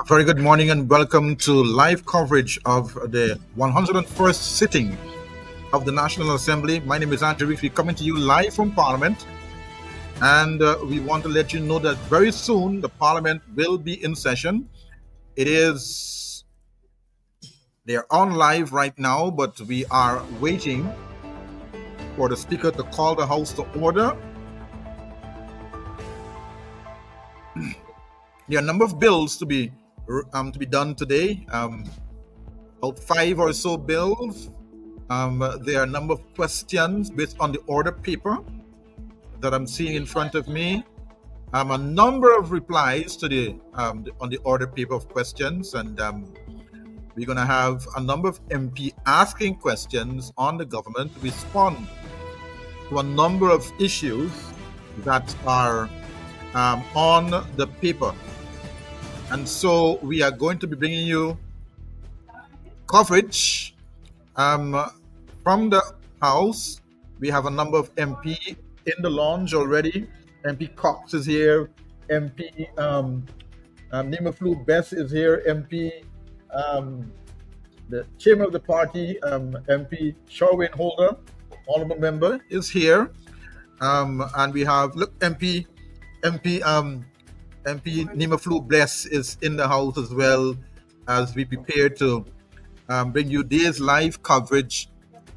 A very good morning and welcome to live coverage of the 101st sitting of the National Assembly. My name is Andrew Weeks. We're coming to you live from Parliament, and we want to let you know that very soon the Parliament will be in session. They're on live right now, but we are waiting for the Speaker to call the House to order. There are a number of bills to be done today. About 5 or so bills. There are a number of questions based on the order paper that I'm seeing in front of me. A number of replies to on the order paper of questions, and we're going to have a number of MP asking questions on the government to respond to a number of issues that are on the paper. And so we are going to be bringing you coverage from the House. We have a number of MP in the lounge already. MP Cox is here. MP Nima Flu Bess is here. MP the chairman of the party, MP Sherwin Holder, honorable member, is here. And we have MP Nima Flu Bless is in the house as well, as we prepare to bring you this live coverage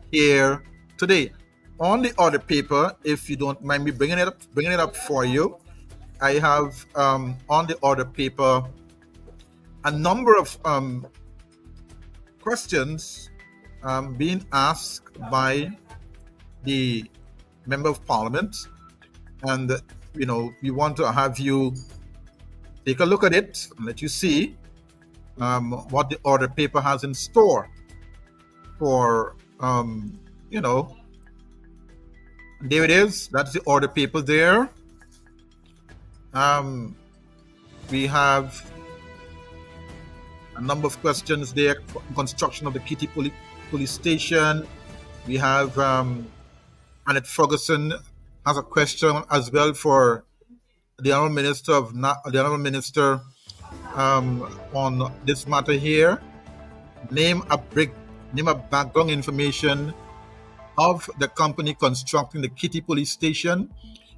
here today. On the order paper, if you don't mind me bringing it up for you, I have on the order paper a number of questions being asked by the Member of Parliament, and we want to have you take a look at it and let you see what the order paper has in store for there it is. That's the order paper there. We have a number of questions there. Construction of the Kitty Police Station. We have Annette Ferguson has a question as well for the Honourable Minister on this matter here. Name a background information of the company constructing the Kitty Police Station.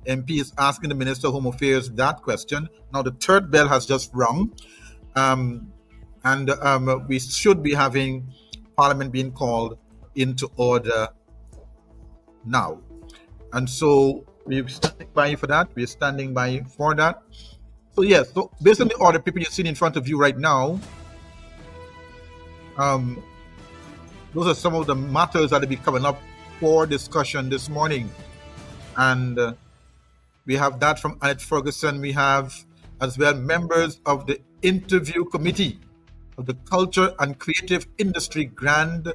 MP is asking the Minister of Home Affairs that question. Now the third bell has just rung, and we should be having Parliament being called into order now. And so we're standing by for that. We're standing by for that. So yes, so based on the order paper you're seeing in front of you right now, those are some of the matters that will be coming up for discussion this morning. And we have that from Annette Ferguson. We have as well members of the interview committee of the Culture and Creative Industry Grant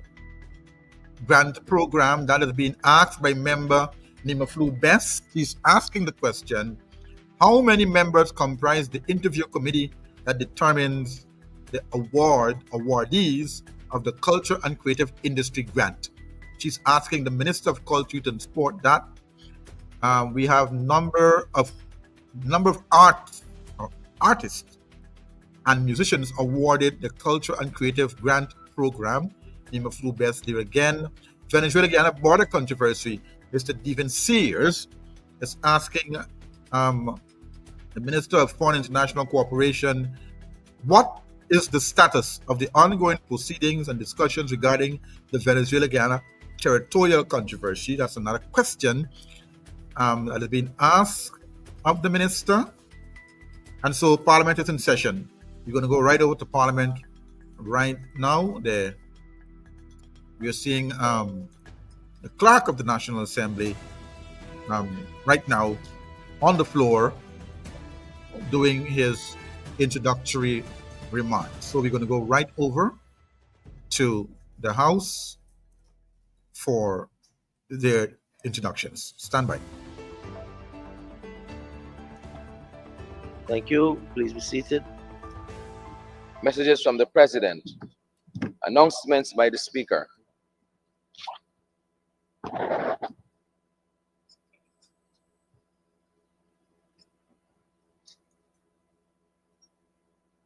Program that is being asked by member Nima Flu Bess. He's asking the question, how many members comprise the interview committee that determines the awardees of the Culture and Creative Industry Grant? She's asking the Minister of Culture, Youth and Sport that. We have number of artists and musicians awarded the Culture and Creative Grant Program. Nima Flu Bess there again. Venezuela-Guyana border controversy. Mr. Devin Sears is asking the Minister of Foreign International Cooperation, what is the status of the ongoing proceedings and discussions regarding the Venezuela-Guyana territorial controversy? That's another question that has been asked of the Minister. And so Parliament is in session. We're going to go right over to Parliament right now. We are seeing the Clerk of the National Assembly right now on the floor doing his introductory remarks. So we're going to go right over to the House for their introductions. Stand by. Thank you. Please be seated. Messages from the President. Announcements by the Speaker.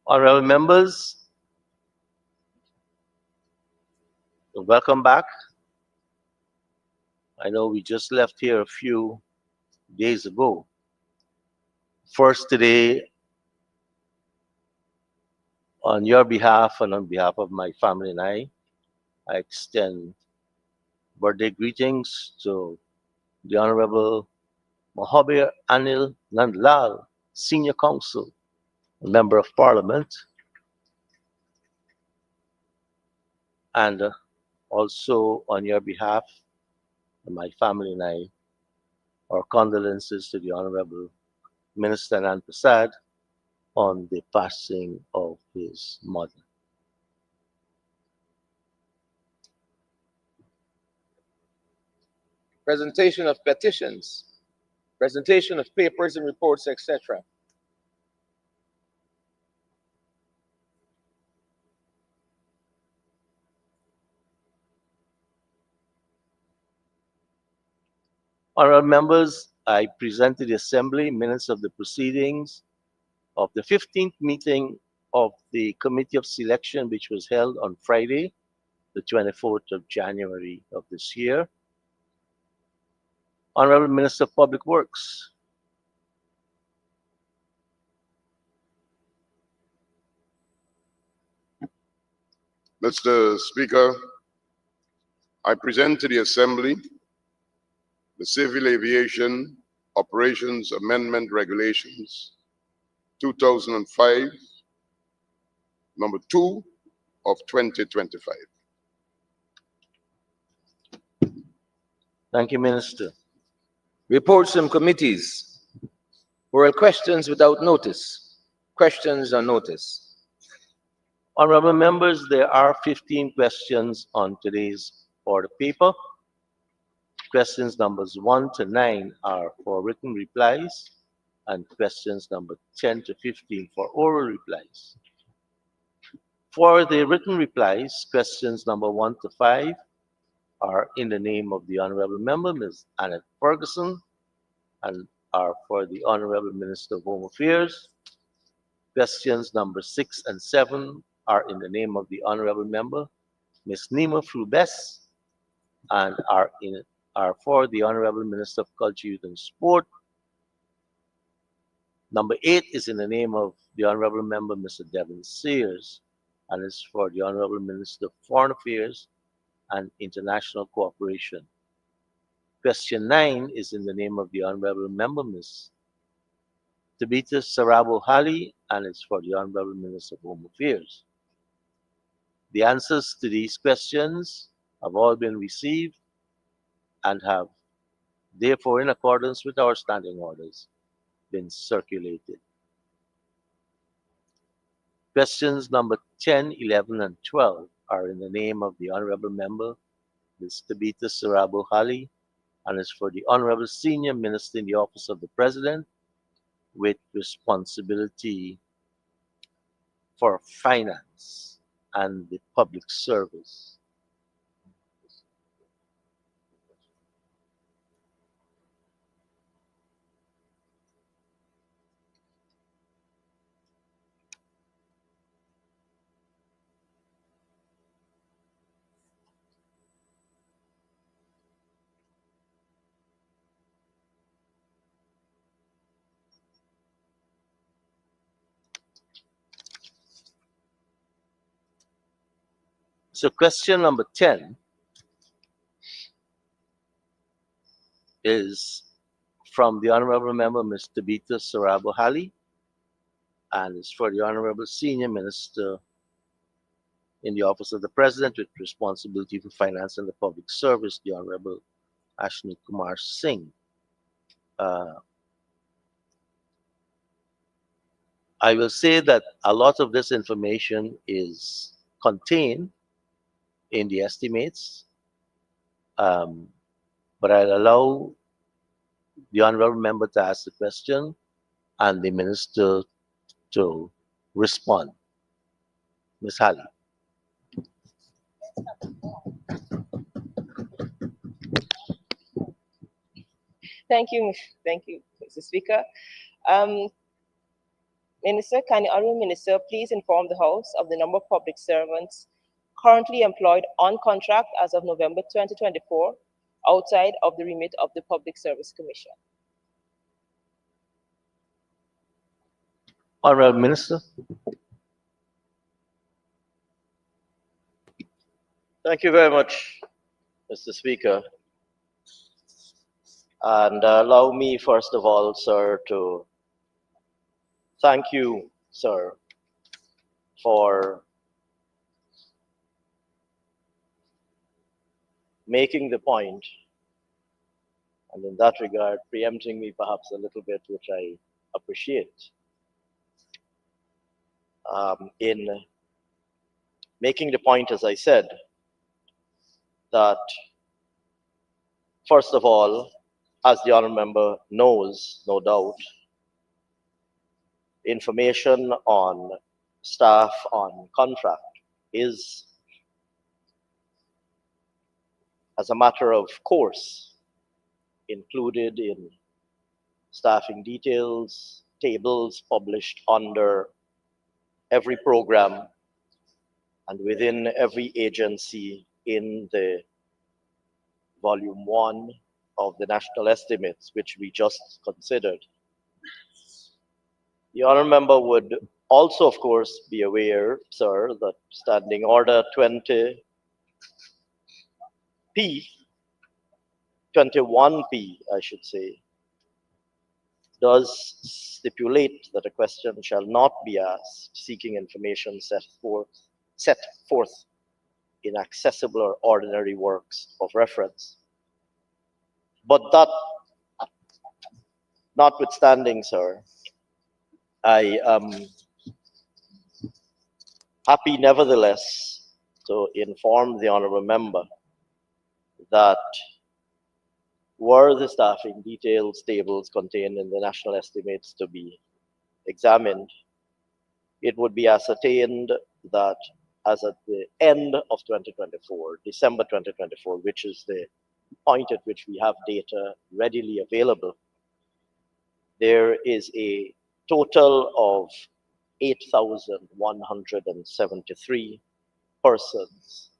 Honorable members, welcome back. I know we just left here a few days ago. First, today, on your behalf and on behalf of my family and I extend birthday greetings to the Honorable Mohabir Anil Nandlal, Senior Counsel, Member of Parliament, and also on your behalf, my family and I, our condolences to the Honorable Minister Anand Prasad on the passing of his mother. Presentation of petitions, presentation of papers and reports, etc. Honorable members, I present to the Assembly minutes of the proceedings of the 15th meeting of the Committee of Selection, which was held on Friday, the 24th of January of this year. Honorable Minister of Public Works. Mr. Speaker, I present to the Assembly the Civil Aviation Operations Amendment Regulations 2005, number 2 of 2025. Thank you, Minister. Reports from committees. Oral questions without notice. Questions on notice. Honorable members, there are 15 questions on today's order paper. Questions numbers 1 to 9 are for written replies, and questions number 10 to 15 for oral replies. For the written replies, questions number 1 to 5 are in the name of the Honorable Member, Ms. Annette Ferguson, and are for the Honorable Minister of Home Affairs. Questions number 6 and 7 are in the name of the Honorable Member, Ms. Nima Flubes, and are for the Honorable Minister of Culture, Youth and Sport. Number 8 is in the name of the Honorable Member, Mr. Devin Sears, and is for the Honorable Minister of Foreign Affairs and International Cooperation. Question 9 is in the name of the Honorable Member, Ms. Tabitha Sarabo Hali, and is for the Honorable Minister of Home Affairs. The answers to these questions have all been received and have, therefore, in accordance with our standing orders, been circulated. Questions number 10, 11, and 12 are in the name of the Honorable Member, Ms. Tabitha Sarabo Hali, and is for the Honorable Senior Minister in the Office of the President with responsibility for finance and the public service. So question number 10 is from the Honorable Member, Ms. Tabitha Sarabo Hali, and is for the Honorable Senior Minister in the Office of the President with responsibility for finance and the public service, the Honorable Ashwini Kumar Singh. I will say that a lot of this information is contained in the estimates, but I'll allow the Honorable Member to ask the question and the Minister to respond. Ms. Hali. Thank you, Mr. Speaker. Minister, can the Honourable Minister please inform the House of the number of public servants currently employed on contract as of November 2024 outside of the remit of the Public Service Commission? Honourable Minister. Thank you very much, Mr. Speaker. And allow me, first of all, sir, to thank you, sir, for making the point, and in that regard, preempting me perhaps a little bit, which I appreciate, in making the point, as I said, that first of all, as the honourable member knows, no doubt, information on staff on contract is, as a matter of course, included in staffing details, tables published under every program and within every agency in the volume 1 of the national estimates, which we just considered. The honourable member would also, of course, be aware, sir, that Standing Order 21P, I should say, does stipulate that a question shall not be asked seeking information set forth in accessible or ordinary works of reference. But that notwithstanding, sir, I am happy nevertheless to inform the honourable member that were the staffing details tables contained in the national estimates to be examined, it would be ascertained that as at the end of 2024, December 2024, which is the point at which we have data readily available, there is a total of 8,173 persons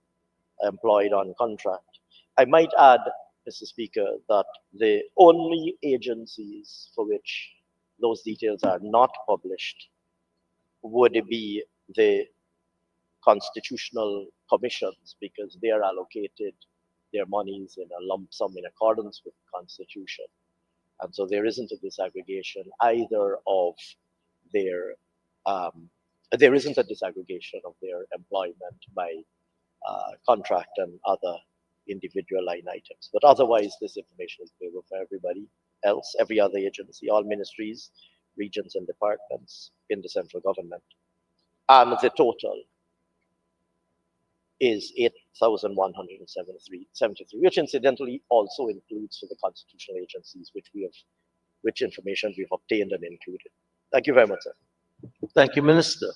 employed on contract. I might add, Mr. Speaker, that the only agencies for which those details are not published would be the constitutional commissions, because they are allocated their monies in a lump sum in accordance with the Constitution. And so there isn't a disaggregation either of their, there isn't a disaggregation of their employment by contract and other individual line items. But otherwise, this information is available for everybody else, every other agency, all ministries, regions, and departments in the central government. And the total is 8,173, which incidentally also includes for the constitutional agencies which information we've obtained and included. Thank you very much, sir. Thank you, Minister.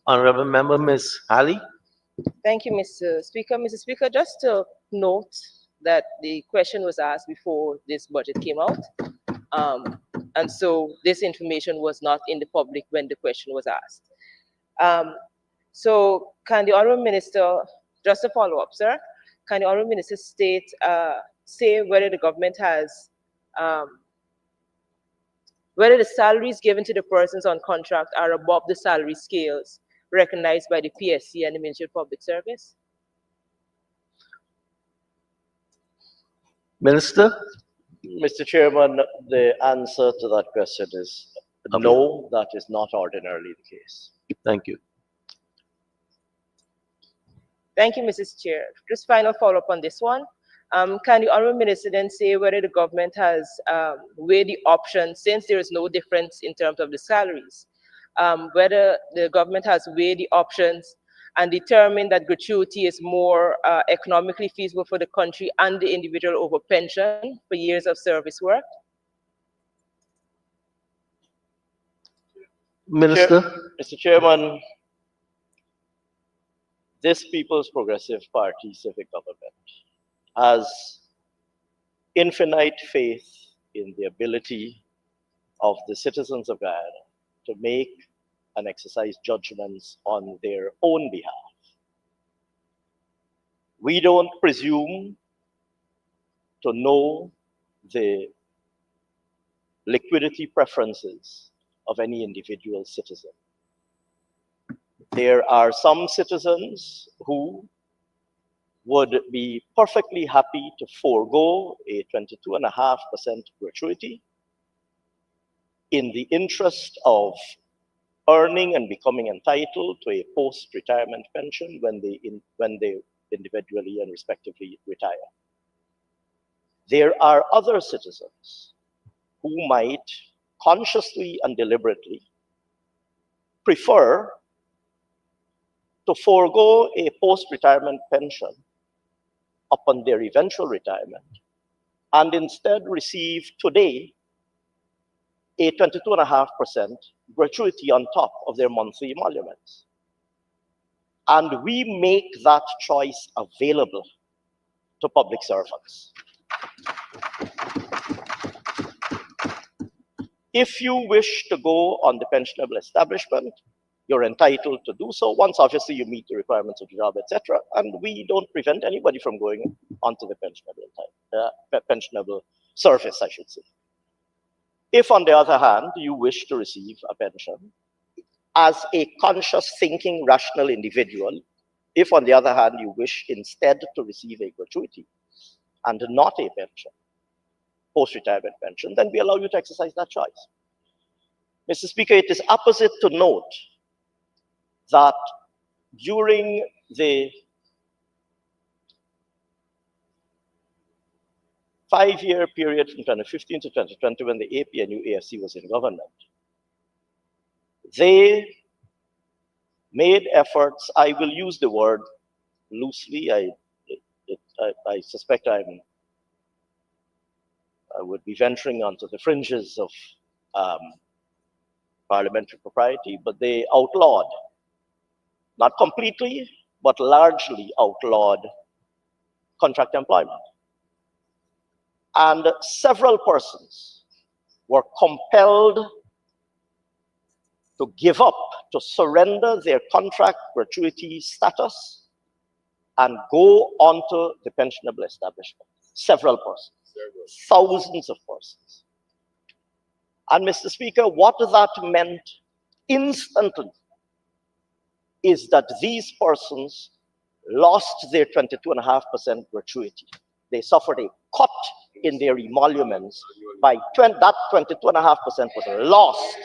Honourable Member, Ms. Halley. Thank you, Mr. Speaker. Mr. Speaker, just to note that the question was asked before this budget came out. And so this information was not in the public when the question was asked. So can the Honourable Minister, just a follow-up, sir, can the Honourable Minister say whether the government has, whether the salaries given to the persons on contract are above the salary scales recognized by the PSC and the Ministry of Public Service? Minister? Mr. Chairman, the answer to that question is no, that is not ordinarily the case. Thank you. Thank you, Mrs. Chair. Just final follow-up on this one. Can the Honourable Minister then say whether the government has weighed the options, since there is no difference in terms of the salaries, whether the government has weighed the options and determined that gratuity is more economically feasible for the country and the individual over pension for years of service work? Minister? Mr. Chairman, this People's Progressive Party civic government has infinite faith in the ability of the citizens of Guyana to make and exercise judgments on their own behalf. We don't presume to know the liquidity preferences of any individual citizen. There are some citizens who would be perfectly happy to forego a 22.5% gratuity in the interest of earning and becoming entitled to a post-retirement pension when they individually and respectively retire. There are other citizens who might consciously and deliberately prefer to forego a post-retirement pension upon their eventual retirement and instead receive today a 22.5% gratuity on top of their monthly emoluments. And we make that choice available to public servants. If you wish to go on the pensionable establishment, you're entitled to do so once obviously you meet the requirements of the job, etc. And we don't prevent anybody from going onto the pensionable service, I should say. If, on the other hand, you wish to receive a pension as a conscious, thinking, rational individual, if, on the other hand, you wish instead to receive a gratuity and not a pension, post-retirement pension, then we allow you to exercise that choice. Mr. Speaker, it is apposite to note that during the 5-year period from 2015 to 2020 when the APNU-AFC was in government, they made efforts, I will use the word loosely, I suspect I would be venturing onto the fringes of parliamentary propriety, but they outlawed, not completely, but largely outlawed contract employment. And several persons were compelled to give up, to surrender their contract gratuity status and go onto the pensionable establishment. Several persons, thousands of persons. And Mr. Speaker, what that meant instantly is that these persons lost their 22.5% gratuity. They suffered a cut in their emoluments by that 22.5% was lost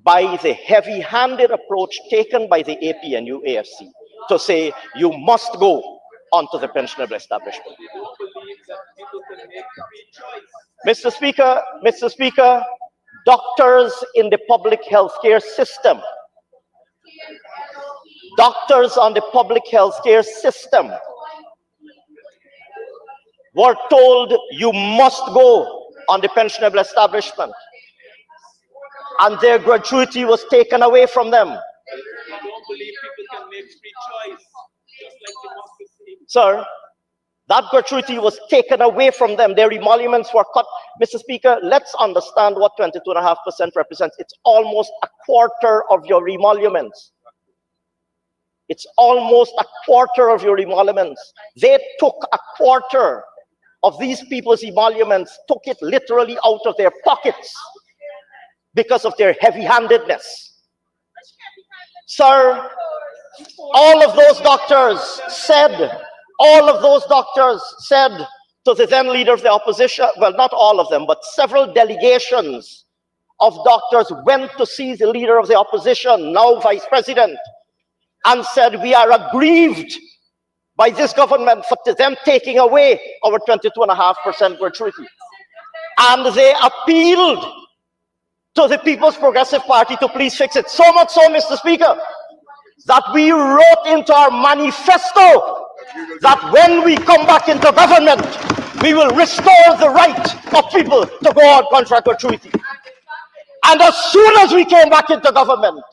by the heavy-handed approach taken by the APNU-AFC to say you must go onto the pensionable establishment. Mr. Speaker, doctors in the public healthcare system, doctors on the public healthcare system were told you must go on the pensionable establishment, and their gratuity was taken away from them. I don't believe people can make free choice, just like democracy. Sir, that gratuity was taken away from them. Their emoluments were cut. Mr. Speaker, let's understand what 22.5% represents. It's almost a quarter of your emoluments. It's almost a quarter of your emoluments. They took a quarter of these people's emoluments, took it literally out of their pockets because of their heavy-handedness. Sir, all of those doctors said to the then leader of the opposition, well, not all of them, but several delegations of doctors went to see the leader of the opposition, now vice president, and said, we are aggrieved by this government for them taking away our 22.5% gratuity. And they appealed to the People's Progressive Party to please fix it. So much so, Mr. Speaker, that we wrote into our manifesto that when we come back into government, we will restore the right of people to go on contract gratuity. And as soon as we came back into government,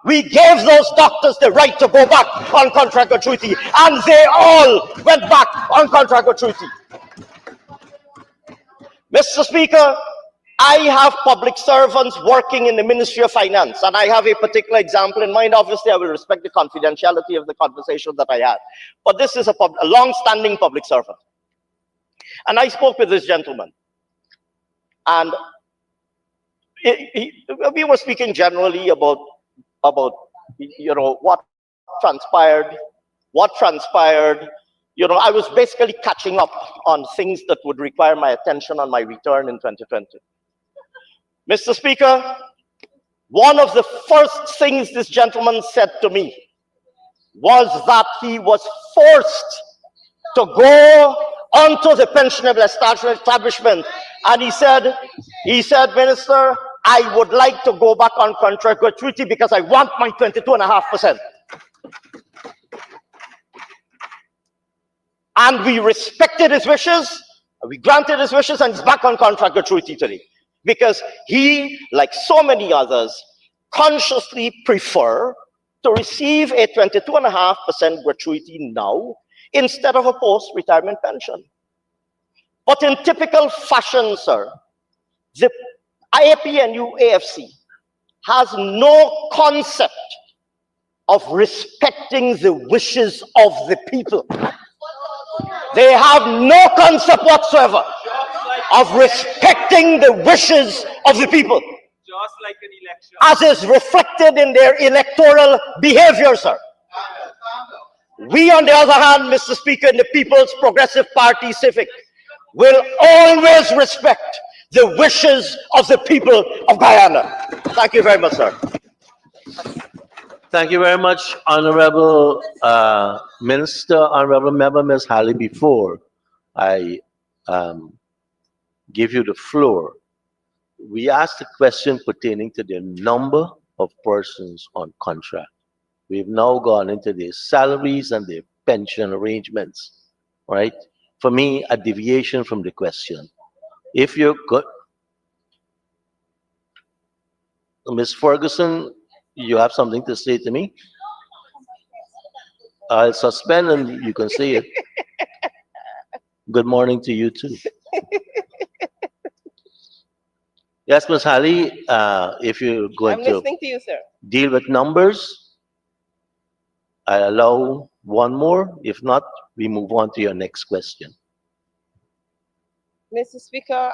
we gave those doctors the right to go back on contract gratuity, and they all went back on contract gratuity. Mr. Speaker, I have public servants working in the Ministry of Finance, and I have a particular example in mind. Obviously, I will respect the confidentiality of the conversation that I had. But this is a long-standing public servant. And I spoke with this gentleman. And we were speaking generally about what transpired. I was basically catching up on things that would require my attention on my return in 2020. Mr. Speaker, one of the first things this gentleman said to me was that he was forced to go onto the pensionable establishment. And he said, Minister, I would like to go back on contract gratuity because I want my 22.5%. And we respected his wishes, we granted his wishes, and he's back on contract gratuity today. Because he, like so many others, consciously prefer to receive a 22.5% gratuity now instead of a post-retirement pension. But in typical fashion, sir, the IAPNU AFC has no concept of respecting the wishes of the people. They have no concept whatsoever of respecting the wishes of the people, Just like an election. as is reflected in their electoral behavior, sir. We, on the other hand, Mr. Speaker, in the People's Progressive Party Civic, will always respect the wishes of the people of Guyana. Thank you very much, sir. Thank you very much, Honorable Minister, Honorable Member, Ms. Halley. Before I give you the floor, we asked a question pertaining to the number of persons on contract. We've now gone into their salaries and their pension arrangements, right? For me, a deviation from the question. If you're good, Ms. Ferguson, you have something to say to me? I'll suspend and you can say it. Good morning to you too. Yes, Ms. Halley, if you're going I'm to listening to you, sir. deal with numbers, I allow one more. If not, we move on to your next question. Mr. Speaker,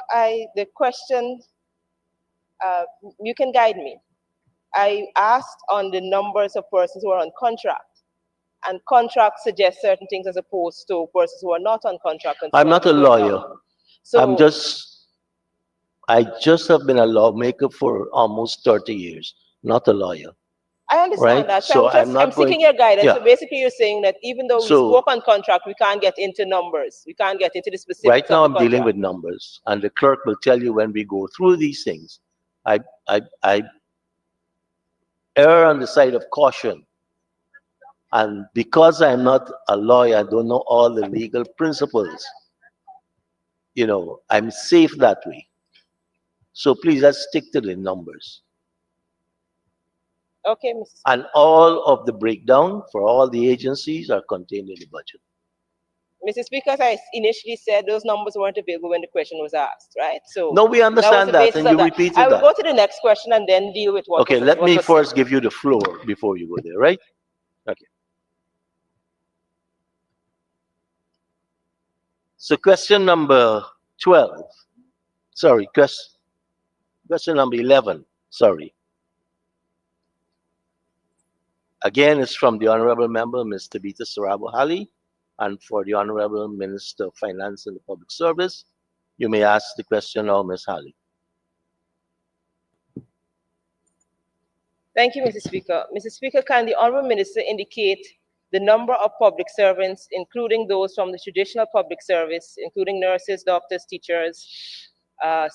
the question, you can guide me. I asked on the numbers of persons who are on contract, and contract suggests certain things as opposed to persons who are not on contract. I'm not a lawyer. So I just have been a lawmaker for almost 30 years, not a lawyer. I understand Right? that. So I'm seeking your guidance. Yeah. So basically you're saying that even though we spoke on contract, we can't get into numbers. We can't get into the specifics. Right now, of the I'm dealing contract. with numbers, and the clerk will tell you when we go through these things. I err on the side of caution. And because I'm not a lawyer, I don't know all the legal principles. You know, I'm safe that way. So please, let's stick to the numbers. Okay, Mr. Speaker. And all of the breakdown for all the agencies are contained in the budget. Mr. Speaker, as I initially said, those numbers weren't available when the question was asked, right? So No, we understand the that, basis and of you that. repeated I will that. go to the next question and then deal with what Okay, was, let what me was first said. give you the floor before you go there, right? Okay. So question number 12, sorry, question number 11, sorry. Again, it's from the Honorable Member, Ms. Tabitha Sarabo Halley, and for the Honorable Minister of Finance and the Public Service. You may ask the question now, Ms. Halley. Thank you, Mr. Speaker. Mr. Speaker, can the Honourable Minister indicate the number of public servants, including those from the traditional public service, including nurses, doctors, teachers,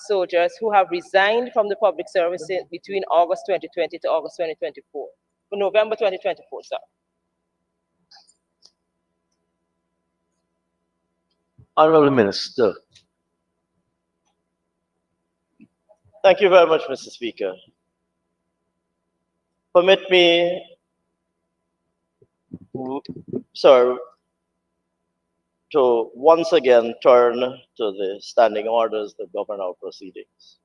soldiers, who have resigned from the public service between August 2020 to August 2024? November 2024, sir. Honorable Minister. Thank you very much, Mr. Speaker. Permit me, sir, to once again turn to the standing orders that govern our proceedings.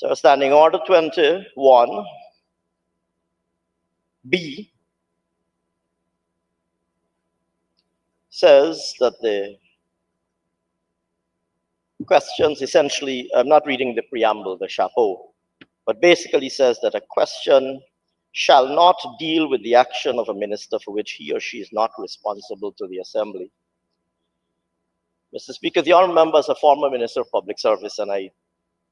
So Standing Order 21, B, says that the questions essentially, I'm not reading the preamble, the chapeau, but basically says that a question shall not deal with the action of a minister for which he or she is not responsible to the Assembly. Mr. Speaker, the honourable member is a former Minister of Public Service, and I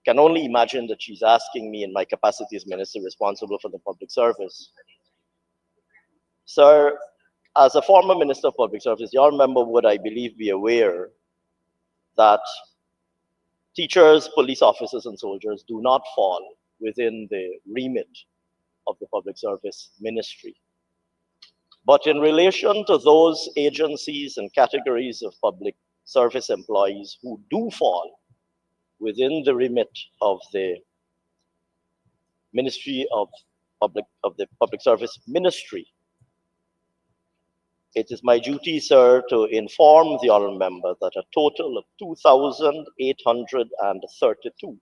can only imagine that she's asking me in my capacity as Minister responsible for the public service. Sir, as a former Minister of Public Service, the honourable member would, I believe, be aware that teachers, police officers, and soldiers do not fall within the remit of the public service ministry. But in relation to those agencies and categories of public service employees who do fall within the remit of the Ministry of the Public Service Ministry, it is my duty, sir, to inform the honourable member that a total of 2,832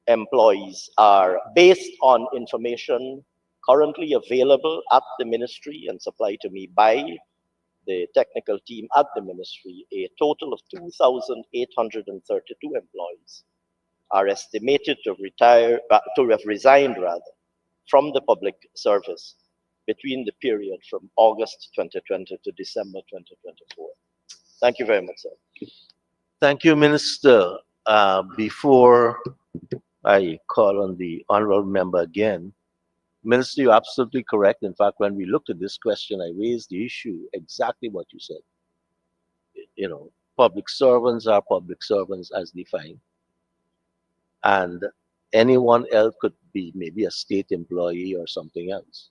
employees are, based on information currently available at the ministry and supplied to me by the technical team at the ministry, a total of 2,832 employees are estimated to have resigned from the public service between the period from August 2020 to December 2024. Thank you very much, sir. Thank you, Minister. Before I call on the honorable member again, Minister, you're absolutely correct. In fact, when we looked at this question, I raised the issue exactly what you said. You know, public servants are public servants as defined. And anyone else could be maybe a state employee or something else.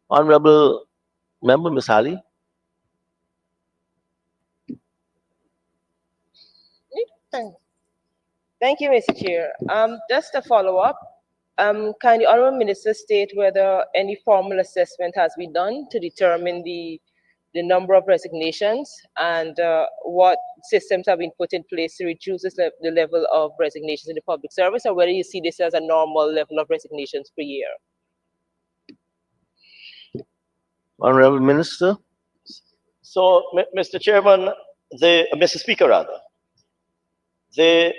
Honorable Member, Ms. Halley? Thank you, Mr. Chair. Just a follow-up. Can the Honourable Minister state whether any formal assessment has been done to determine the number of resignations and what systems have been put in place to reduce the level of resignations in the public service, or whether you see this as a normal level of resignations per year? Honorable Minister? So, Mr. Chairman, Mr. Speaker, rather, the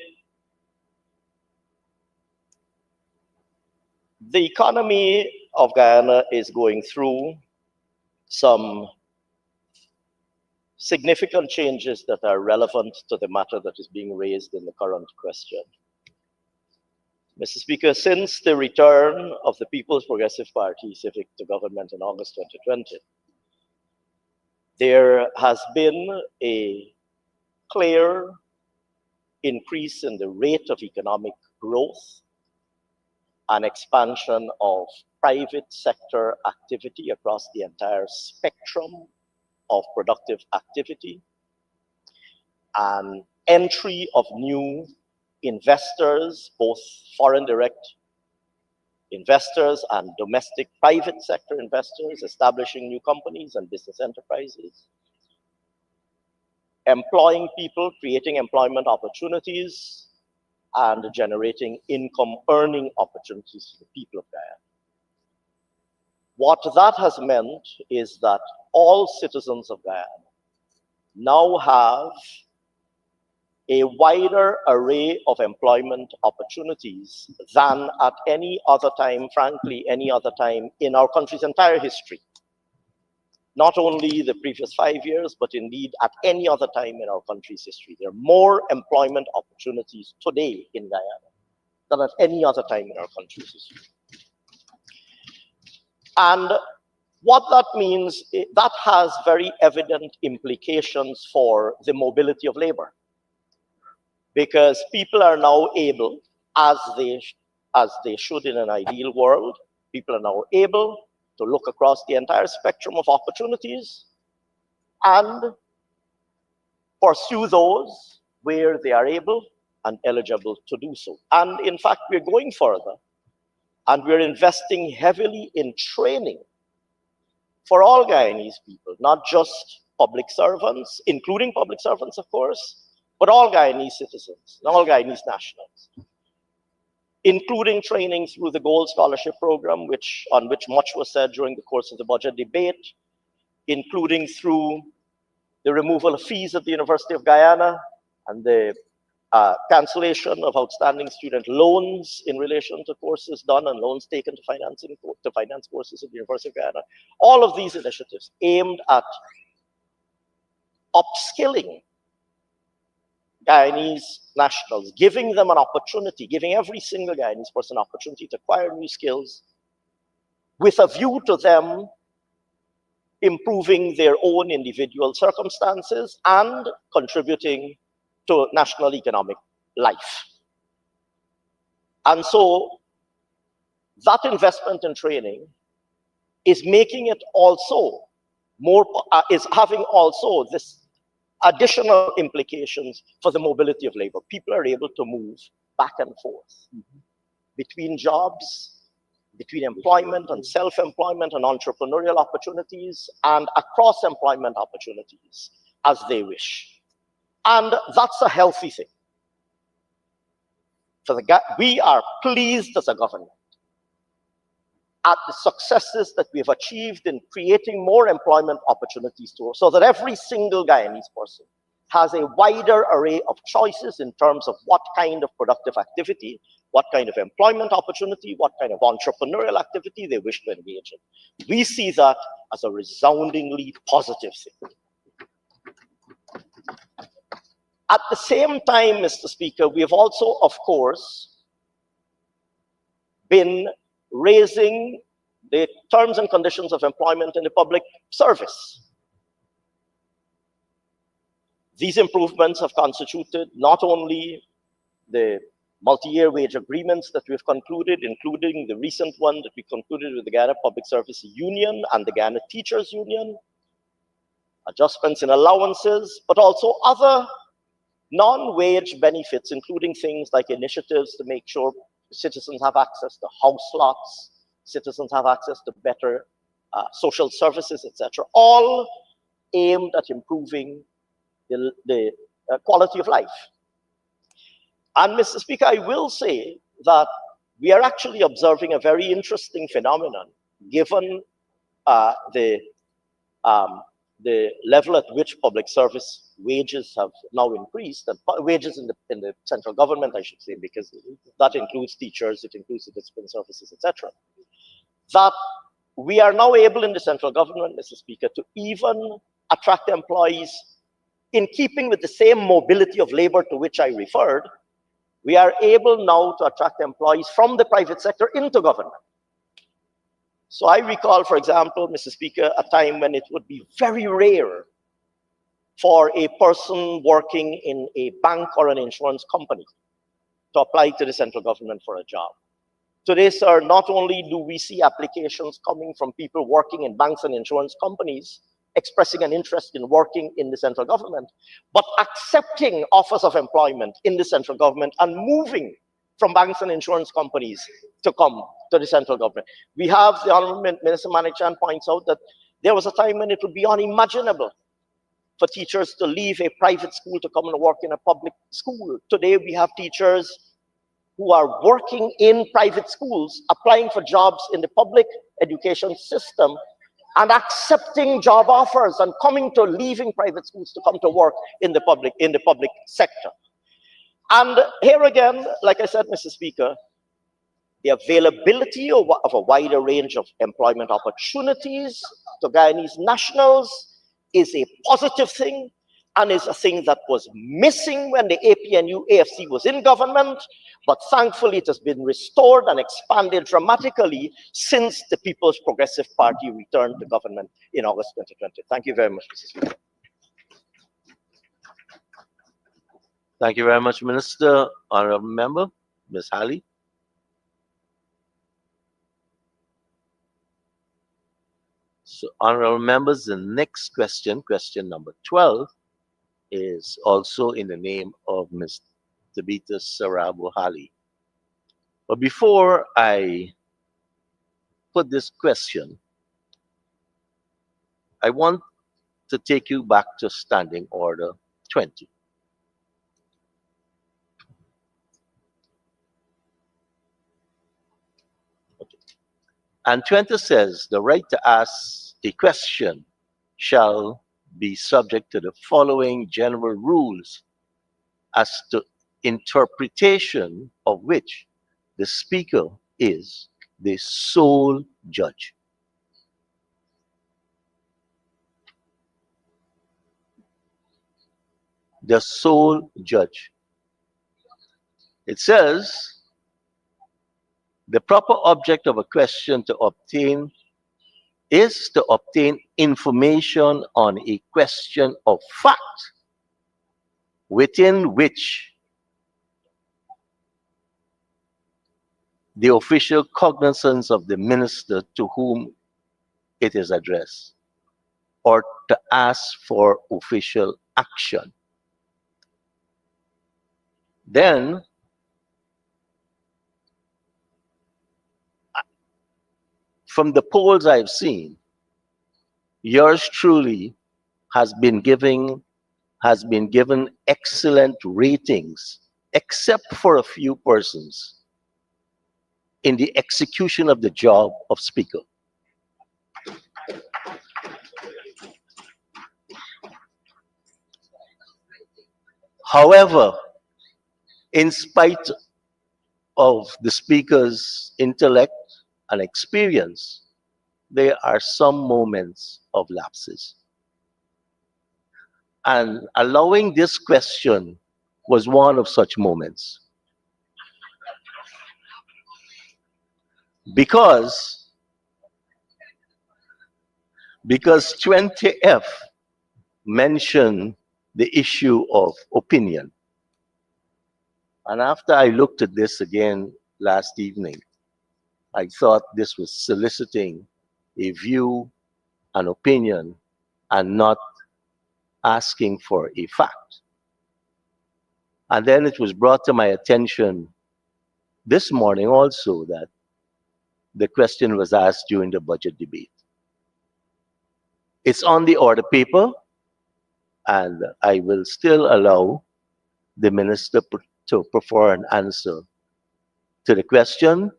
economy of Guyana is going through some significant changes that are relevant to the matter that is being raised in the current question. Mr. Speaker, since the return of the People's Progressive Party civic to government in August 2020, there has been a clear increase in the rate of economic growth and expansion of private sector activity across the entire spectrum of productive activity, and entry of new investors, both foreign direct investors and domestic private sector investors, establishing new companies and business enterprises, employing people, creating employment opportunities, and generating income earning opportunities for the people of Guyana. What that has meant is that all citizens of Guyana now have a wider array of employment opportunities than at any other time, frankly, any other time in our country's entire history. Not only the previous 5 years, but indeed at any other time in our country's history. There are more employment opportunities today in Guyana than at any other time in our country's history. And what that means, that has very evident implications for the mobility of labor. Because people are now able, as they should in an ideal world, people are now able to look across the entire spectrum of opportunities and pursue those where they are able and eligible to do so. And in fact, we're going further, and we're investing heavily in training for all Guyanese people, not just public servants, including public servants, of course, but all Guyanese citizens and all Guyanese nationals. including training through the Gold Scholarship Program, on which much was said during the course of the budget debate, including through the removal of fees at the University of Guyana and the cancellation of outstanding student loans in relation to courses done and loans taken to finance courses at the University of Guyana. All of these initiatives aimed at upskilling Guyanese nationals, giving them an opportunity, giving every single Guyanese person an opportunity to acquire new skills with a view to them improving their own individual circumstances and contributing to national economic life. And so that investment in training is making it also more, is having also this additional implications for the mobility of labor. People are able to move back and forth between jobs, between employment and self-employment and entrepreneurial opportunities, and across employment opportunities as they wish. And that's a healthy thing. We are pleased as a government at the successes that we've achieved in creating more employment opportunities so that every single Guyanese person has a wider array of choices in terms of what kind of productive activity, what kind of employment opportunity, what kind of entrepreneurial activity they wish to engage in. We see that as a resoundingly positive thing. At the same time, Mr. Speaker, we have also, of course, been raising the terms and conditions of employment in the public service. These improvements have constituted not only the multi-year wage agreements that we've concluded, including the recent one that we concluded with the Guyana Public Service Union and the Guyana Teachers Union, adjustments in allowances, but also other non-wage benefits, including things like initiatives to make sure citizens have access to house lots, citizens have access to better social services, etc., all aimed at improving the quality of life. And Mr. Speaker, I will say that we are actually observing a very interesting phenomenon, given the level at which public service wages have now increased, and wages in the central government, I should say, because that includes teachers, it includes the discipline services, etc. That we are now able in the central government, Mr. Speaker, to even attract employees in keeping with the same mobility of labor to which I referred. We are able now to attract employees from the private sector into government. So I recall, for example, Mr. Speaker, a time when it would be very rare for a person working in a bank or an insurance company to apply to the central government for a job. Today, sir, not only do we see applications coming from people working in banks and insurance companies expressing an interest in working in the central government, but accepting offers of employment in the central government and moving from banks and insurance companies to come to the central government. We have, the Honorable Minister Manik Chand points out that there was a time when it would be unimaginable for teachers to leave a private school to come and work in a public school. Today, we have teachers who are working in private schools, applying for jobs in the public education system, and accepting job offers and leaving private schools to come to work in the public sector. And here again, like I said, Mr. Speaker, the availability of a wider range of employment opportunities to Guyanese nationals is a positive thing, and is a thing that was missing when the APNU-AFC was in government, but thankfully it has been restored and expanded dramatically since the People's Progressive Party returned to government in August 2020. Thank you very much, Mr. Speaker. Thank you very much, Minister. Honorable Member, Ms. Halley. So, honorable members, the next question, question number 12, is also in the name of Ms. Tabitha Sarabo Halley. But before I put this question, I want to take you back to Standing Order 20. And 20 says the right to ask a question shall be subject to the following general rules as to interpretation of which the speaker is the sole judge. The sole judge. It says the proper object of a question to obtain is to obtain information on a question of fact within which the official cognizance of the minister to whom it is addressed, or to ask for official action. Then, from the polls I've seen, yours truly has been given excellent ratings, except for a few persons, in the execution of the job of speaker. However, in spite of the speaker's intellect and experience, there are some moments of lapses. And allowing this question was one of such moments. Because 20F mentioned the issue of opinion. And after I looked at this again last evening, I thought this was soliciting a view, an opinion, and not asking for a fact. And then it was brought to my attention this morning also that the question was asked during the budget debate. It's on the order paper, and I will still allow the minister to prefer an answer to the question,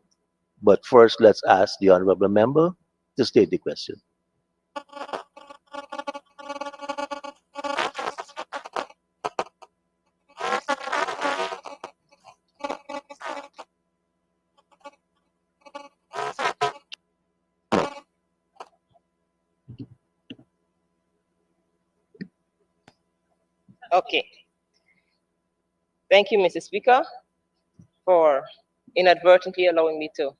but first let's ask the honorable member to state the question. Okay. Thank you, Mr. Speaker, for inadvertently allowing me to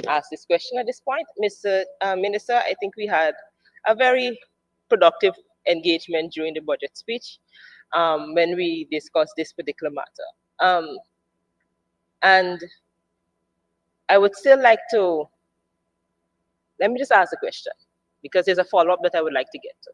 ask this question at this point. Mr. Minister, I think we had a very productive engagement during the budget speech when we discussed this particular matter. And I would still like to, let me just ask a question, because there's a follow-up that I would like to get to.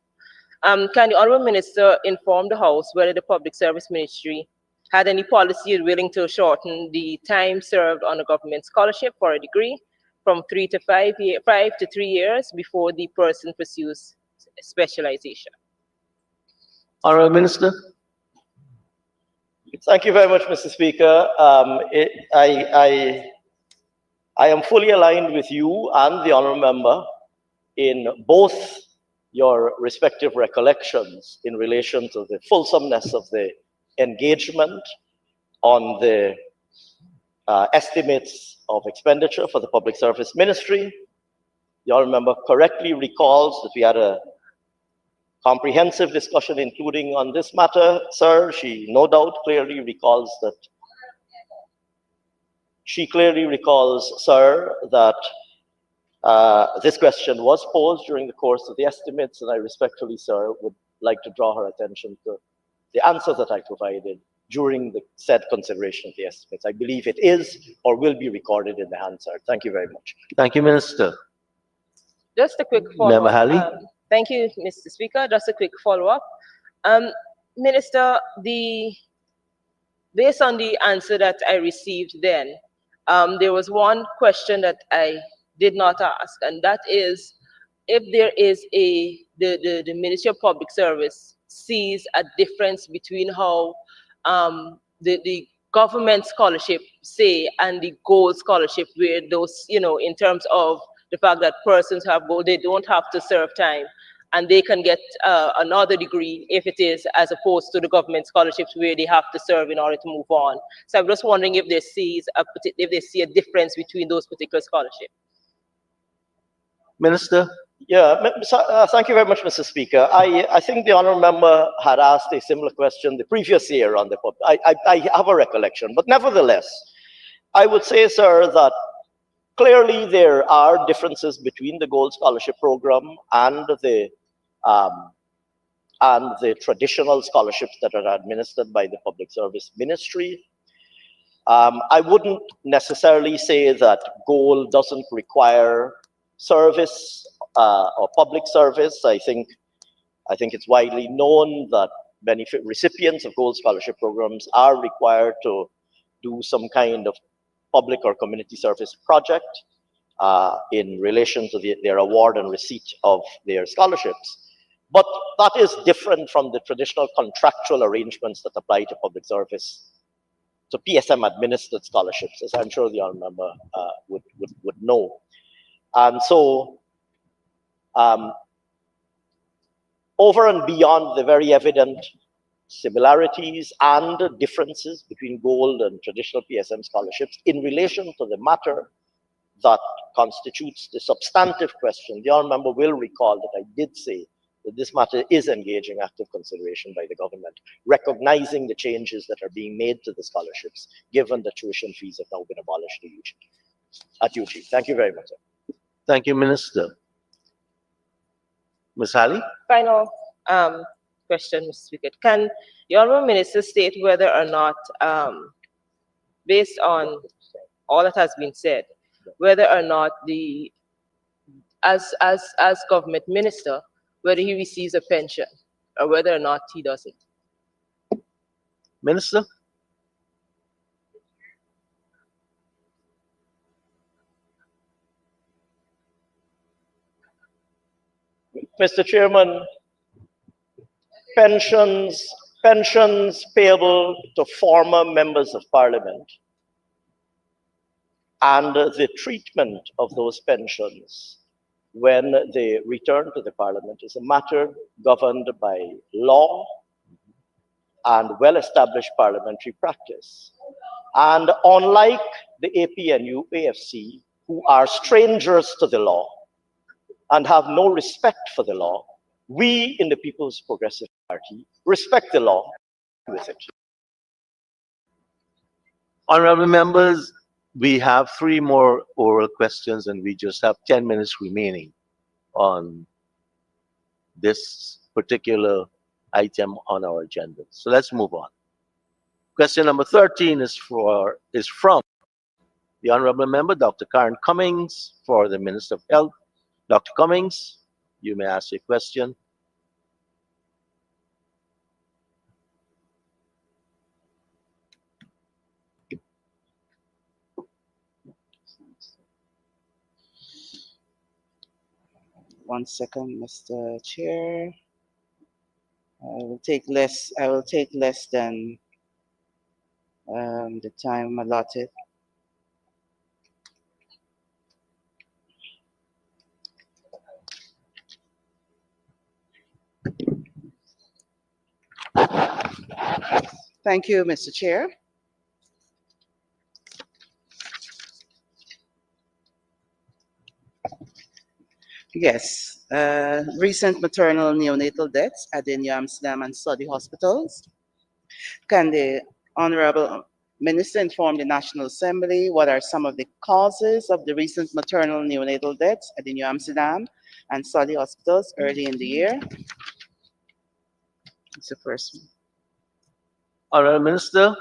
Can the Honorable Minister inform the House whether the Public Service Ministry had any policy willing to shorten the time served on a government scholarship for a degree from 3 to 5 to 3 years before the person pursues specialization? Honorable Minister. Thank you very much, Mr. Speaker. I am fully aligned with you and the honourable member in both your respective recollections in relation to the fulsomeness of the engagement on the estimates of expenditure for the Public Service Ministry. The honourable member correctly recalls that we had a comprehensive discussion, including on this matter, sir. She no doubt clearly recalls that. She clearly recalls, sir, that this question was posed during the course of the estimates, and I respectfully, sir, would like to draw her attention to the answer that I provided during the said consideration of the estimates. I believe it is or will be recorded in the answer. Thank you very much. Thank you, Minister. Just a quick follow-up. Member Halley. Thank you, Mr. Speaker. Just a quick follow-up. Minister, based on the answer that I received then, there was one question that I did not ask, and that is if there is the Ministry of Public Service sees a difference between how the government scholarship, say, and the gold scholarship, where those, in terms of the fact that persons who have gold, they don't have to serve time, and they can get another degree if it is as opposed to the government scholarships where they have to serve in order to move on. So I'm just wondering if they see a difference between those particular scholarships. Minister? Yeah, thank you very much, Mr. Speaker. I think the honourable member had asked a similar question the previous year on the I have a recollection, but nevertheless, I would say, sir, that clearly there are differences between the Gold Scholarship Program and the traditional scholarships that are administered by the Public Service Ministry. I wouldn't necessarily say that Gold doesn't require service or public service. I think it's widely known that benefit recipients of Gold Scholarship programs are required to do some kind of public or community service project in relation to their award and receipt of their scholarships. But that is different from the traditional contractual arrangements that apply to public service, to PSM administered scholarships, as I'm sure the honourable member would know. And so, over and beyond the very evident similarities and differences between Gold and traditional PSM scholarships, in relation to the matter that constitutes the substantive question, the honourable member will recall that I did say that this matter is engaging active consideration by the government, recognizing the changes that are being made to the scholarships, given that tuition fees have now been abolished at UG. Thank you very much, sir. Thank you, Minister. Ms. Halley? Final question, Mr. Speaker. Can the Honourable Minister state whether or not, based on all that has been said, whether or not as government minister, whether he receives a pension or whether or not he doesn't? Minister? Mr. Chairman, pensions payable to former members of parliament and the treatment of those pensions when they return to the parliament is a matter governed by law and well-established parliamentary practice. And unlike the APNU, AFC, who are strangers to the law and have no respect for the law, we in the People's Progressive Party respect the law with it. Honourable members, we have 3 more oral questions and we just have 10 minutes remaining on this particular item on our agenda. So let's move on. Question number 13 is from the Honourable Member, Dr. Karen Cummings, for the Minister of Health. Dr. Cummings, you may ask your question. One second, Mr. Chair. I will take less than the time allotted. Thank you, Mr. Chair. Yes, recent maternal neonatal deaths at the New Amsterdam and Study hospitals. Can the Honourable Minister inform the National Assembly what are some of the causes of the recent maternal neonatal deaths at the New Amsterdam and Study hospitals early in the year? That's the first one. Honourable Minister.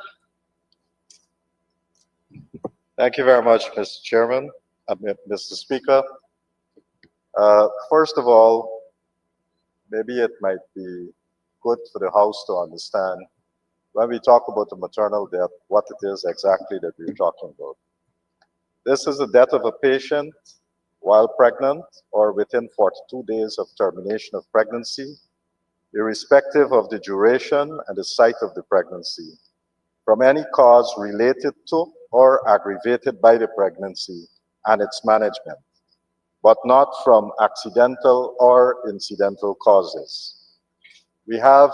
Thank you very much, Mr. Chairman, Mr. Speaker. First of all, maybe it might be good for the House to understand when we talk about the maternal death, what it is exactly that we're talking about. This is the death of a patient while pregnant or within 42 days of termination of pregnancy, irrespective of the duration and the site of the pregnancy, from any cause related to or aggravated by the pregnancy and its management. but not from accidental or incidental causes. We have,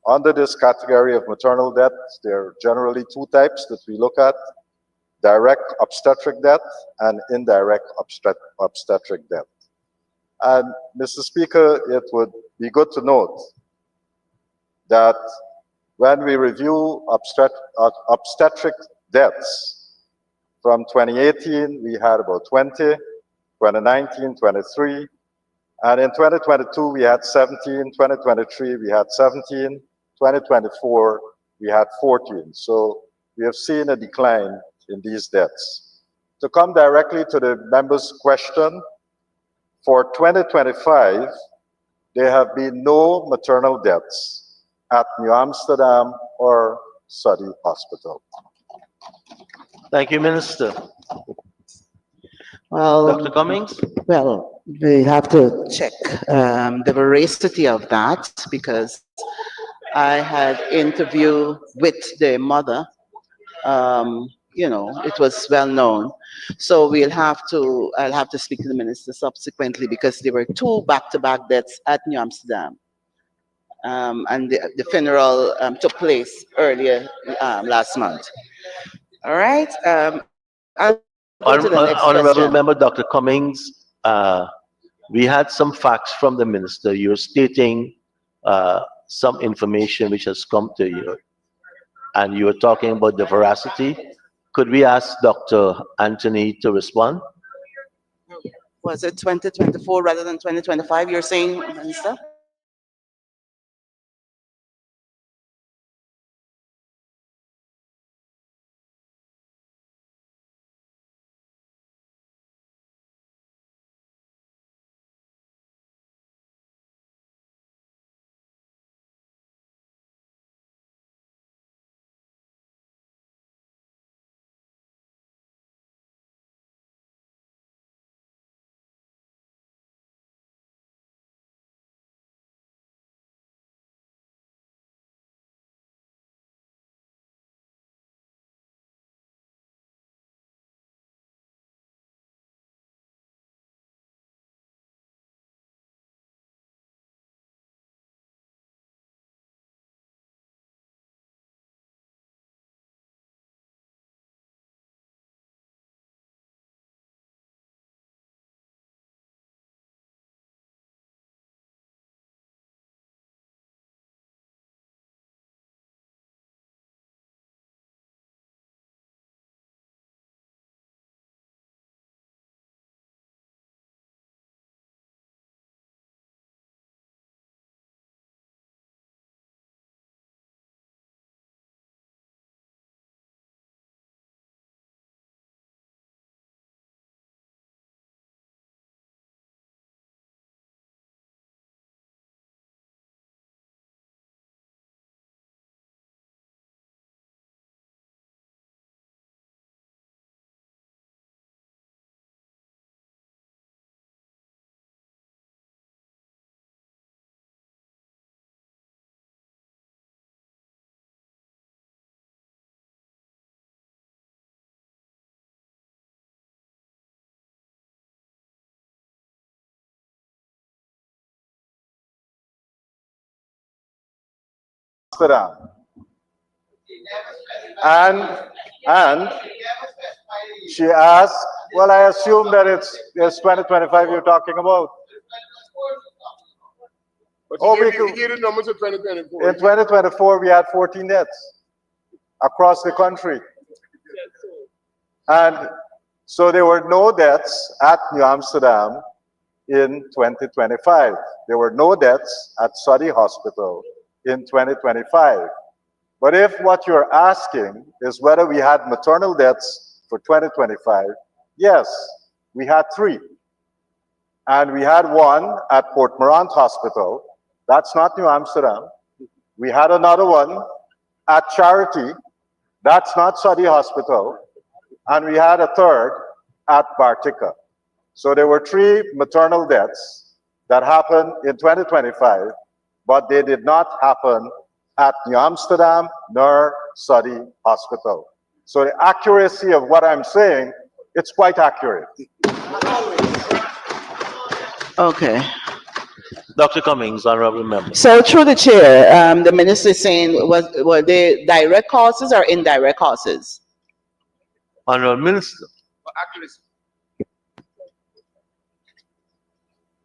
under this category of maternal deaths, there are generally two types that we look at: direct obstetric death and indirect obstetric death. And Mr. Speaker, it would be good to note that when we review obstetric deaths, from 2018, we had about 20, 2019, 23, and in 2022, we had 17, 2023, we had 17, 2024, we had 14. So we have seen a decline in these deaths. To come directly to the member's question, for 2025, there have been no maternal deaths at New Amsterdam or Soddy Hospital. Thank you, Minister. Well, Dr. Cummings? well, we have to check the veracity of that, because I had interview with the mother. You know, it was well known. So I'll have to speak to the minister subsequently, because there were two back-to-back deaths at New Amsterdam. And the funeral took place earlier last month. All right. I'll go to the next Honorable question. Member Dr. Cummings, we had some facts from the minister. You're stating some information which has come to you, and you were talking about the veracity. Could we ask Dr. Anthony to respond? Was it 2024 rather than 2025, you're saying, Minister? Amsterdam. And she asked, well, I assume that it's 2025 you're talking about. But Oh, he gave the numbers of 2024. In 2024, we had 14 deaths across the country. And so there were no deaths at New Amsterdam in 2025. There were no deaths at Soddy Hospital in 2025. But if what you're asking is whether we had maternal deaths for 2025, yes, we had 3. And we had one at Port Morant Hospital. That's not New Amsterdam. We had another one at Charity. That's not Soddy Hospital. And we had a third at Bartica. So there were 3 maternal deaths that happened in 2025, but they did not happen at New Amsterdam nor Soddy Hospital. So the accuracy of what I'm saying, it's quite accurate. Okay. Dr. Cummings, honorable member. So through the chair, the minister is saying, were they direct causes or indirect causes? Honorable Minister.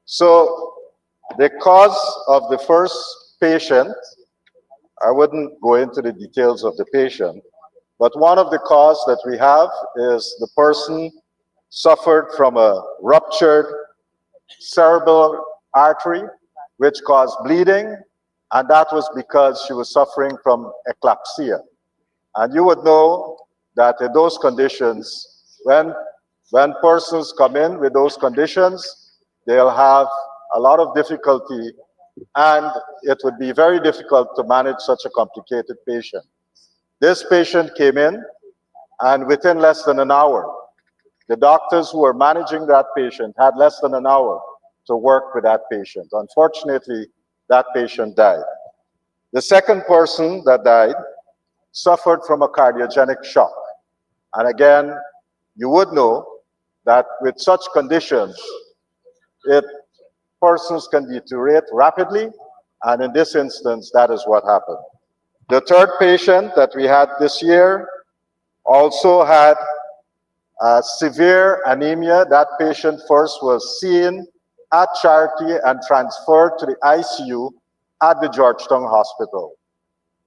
So the cause of the first patient, I wouldn't go into the details of the patient, but one of the causes that we have is the person suffered from a ruptured cerebral artery, which caused bleeding, and that was because she was suffering from eclampsia. And you would know that in those conditions, when persons come in with those conditions, they'll have a lot of difficulty, and it would be very difficult to manage such a complicated patient. This patient came in, and within less than an hour, the doctors who were managing that patient had less than an hour to work with that patient. Unfortunately, that patient died. The second person that died suffered from a cardiogenic shock. And again, you would know that with such conditions, persons can deteriorate rapidly, and in this instance, that is what happened. The third patient that we had this year also had severe anemia. That patient first was seen at Charity and transferred to the ICU at the Georgetown Hospital.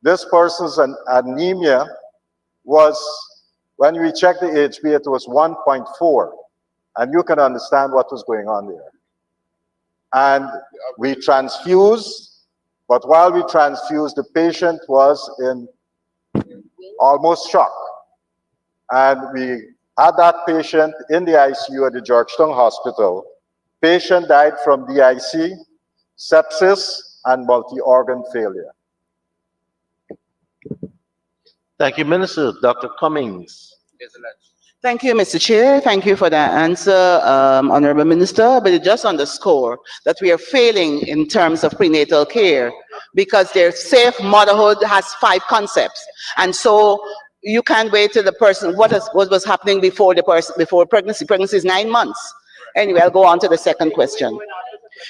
This person's anemia was, when we checked the HB, it was 1.4, and you can understand what was going on there. And we transfused, but while we transfused, the patient was in almost shock. And we had that patient in the ICU at the Georgetown Hospital. Patient died from DIC, sepsis, and multi-organ failure. Thank you, Minister. Dr. Cummings. Thank you, Mr. Chair. Thank you for that answer, Honorable Minister. But it just underscore that we are failing in terms of prenatal care because their safe motherhood has 5 concepts. And so you can't wait till the person, what was happening before pregnancy? Pregnancy is 9 months. Anyway, I'll go on to the second question.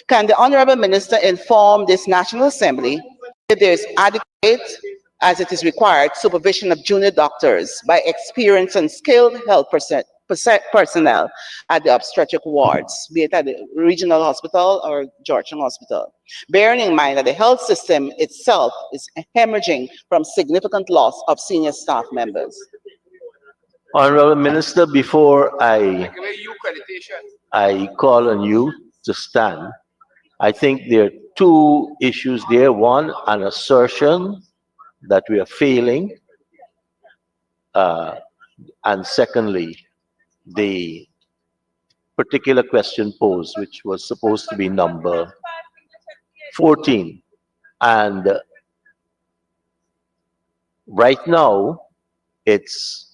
Can the Honorable Minister inform this National Assembly if there is adequate, as it is required, supervision of junior doctors by experienced and skilled health personnel at the obstetric wards, be it at the regional hospital or Georgetown Hospital, bearing in mind that the health system itself is hemorrhaging from significant loss of senior staff members? Honorable Minister, before I call on you to stand, I think there are 2 issues there. One, an assertion that we are failing, and secondly, the particular question posed, which was supposed to be number 14. And right now, it's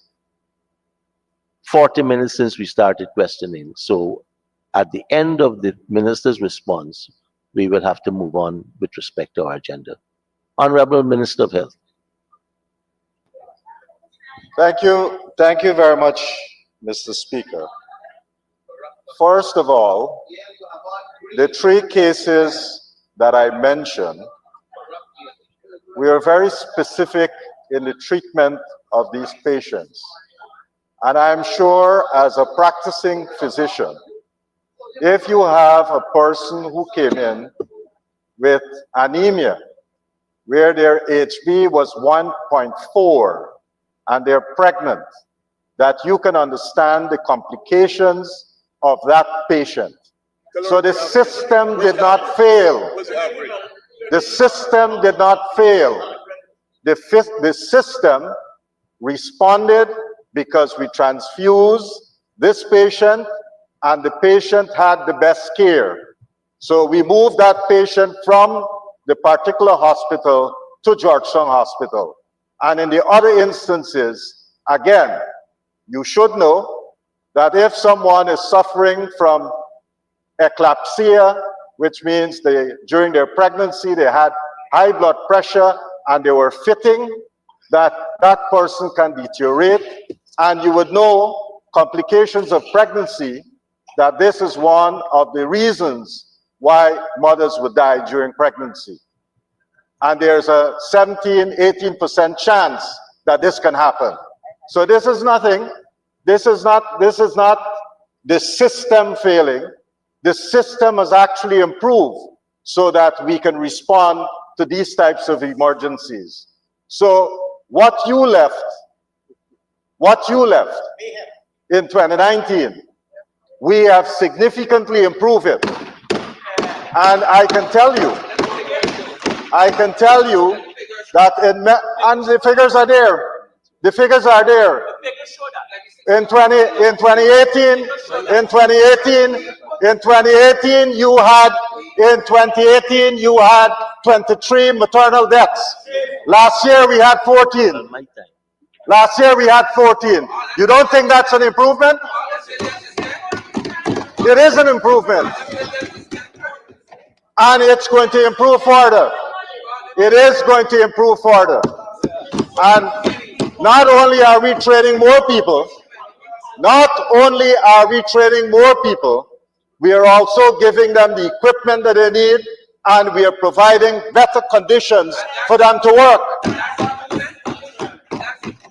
40 minutes since we started questioning. So at the end of the minister's response, we will have to move on with respect to our agenda. Honorable Minister of Health. Thank you. Thank you very much, Mr. Speaker. First of all, the 3 cases that I mentioned, we are very specific in the treatment of these patients. And I'm sure as a practicing physician, if you have a person who came in with anemia, where their HB was 1.4 and they're pregnant, that you can understand the complications of that patient. So the system did not fail. The system did not fail. The system responded because we transfused this patient and the patient had the best care. So we moved that patient from the particular hospital to Georgetown Hospital. And in the other instances, again, you should know that if someone is suffering from eclampsia, which means during their pregnancy they had high blood pressure and they were fitting, that person can deteriorate. And you would know complications of pregnancy, that this is one of the reasons why mothers would die during pregnancy. And there's a 17–18% chance that this can happen. So this is nothing. This is not the system failing. The system has actually improved so that we can respond to these types of emergencies. So what you left in 2019, we have significantly improved it. And I can tell you that and the figures are there. The figures are there. In 2018, you had 23 maternal deaths. Last year we had 14. Last year we had 14. You don't think that's an improvement? It is an improvement. And it's going to improve further. It is going to improve further. And not only are we training more people, we are also giving them the equipment that they need, and we are providing better conditions for them to work.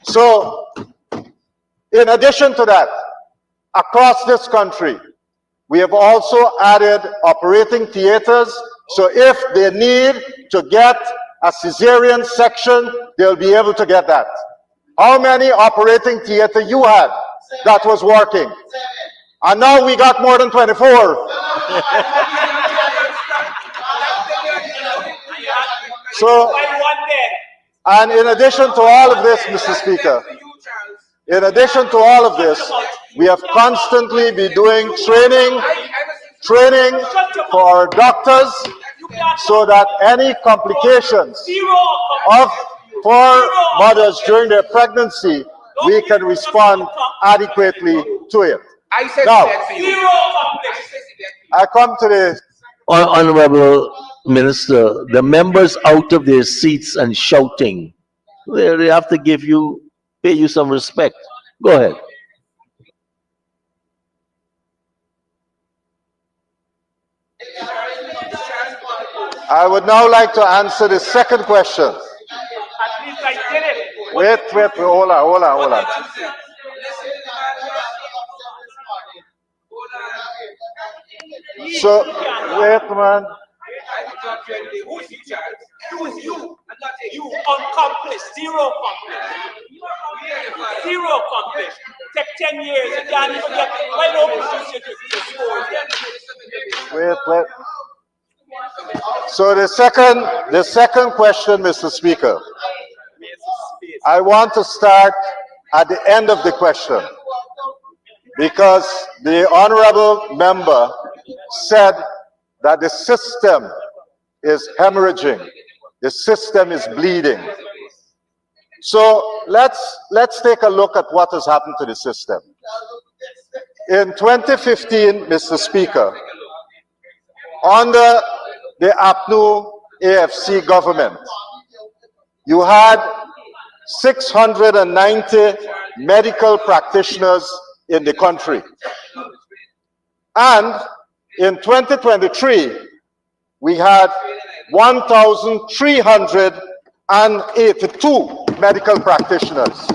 So, in addition to that, across this country, we have also added operating theaters, so if they need to get a cesarean section, they'll be able to get that. How many operating theater you had that was working? And now we got more than 24. So, and in addition to all of this, Mr. Speaker, in addition to all of this, we have constantly been doing training for our doctors so that any complications for mothers during their pregnancy, we can respond adequately to it. Now, I come to the Honorable Minister, the members out of their seats and shouting, they have to pay you some respect. Go ahead. I would now like to answer the second question. Wait, hold on. So, wait, man. Who's you? You accomplished, zero accomplished. Zero accomplished. Take 10 years, you can't even get right over Wait. So the second question, Mr. Speaker, I want to start at the end of the question, because the honorable member said that the system is hemorrhaging, the system is bleeding. So let's take a look at what has happened to the system. In 2015, Mr. Speaker, under the APNU AFC government, you had 690 medical practitioners in the country. And in 2023, we had 1,382 medical practitioners.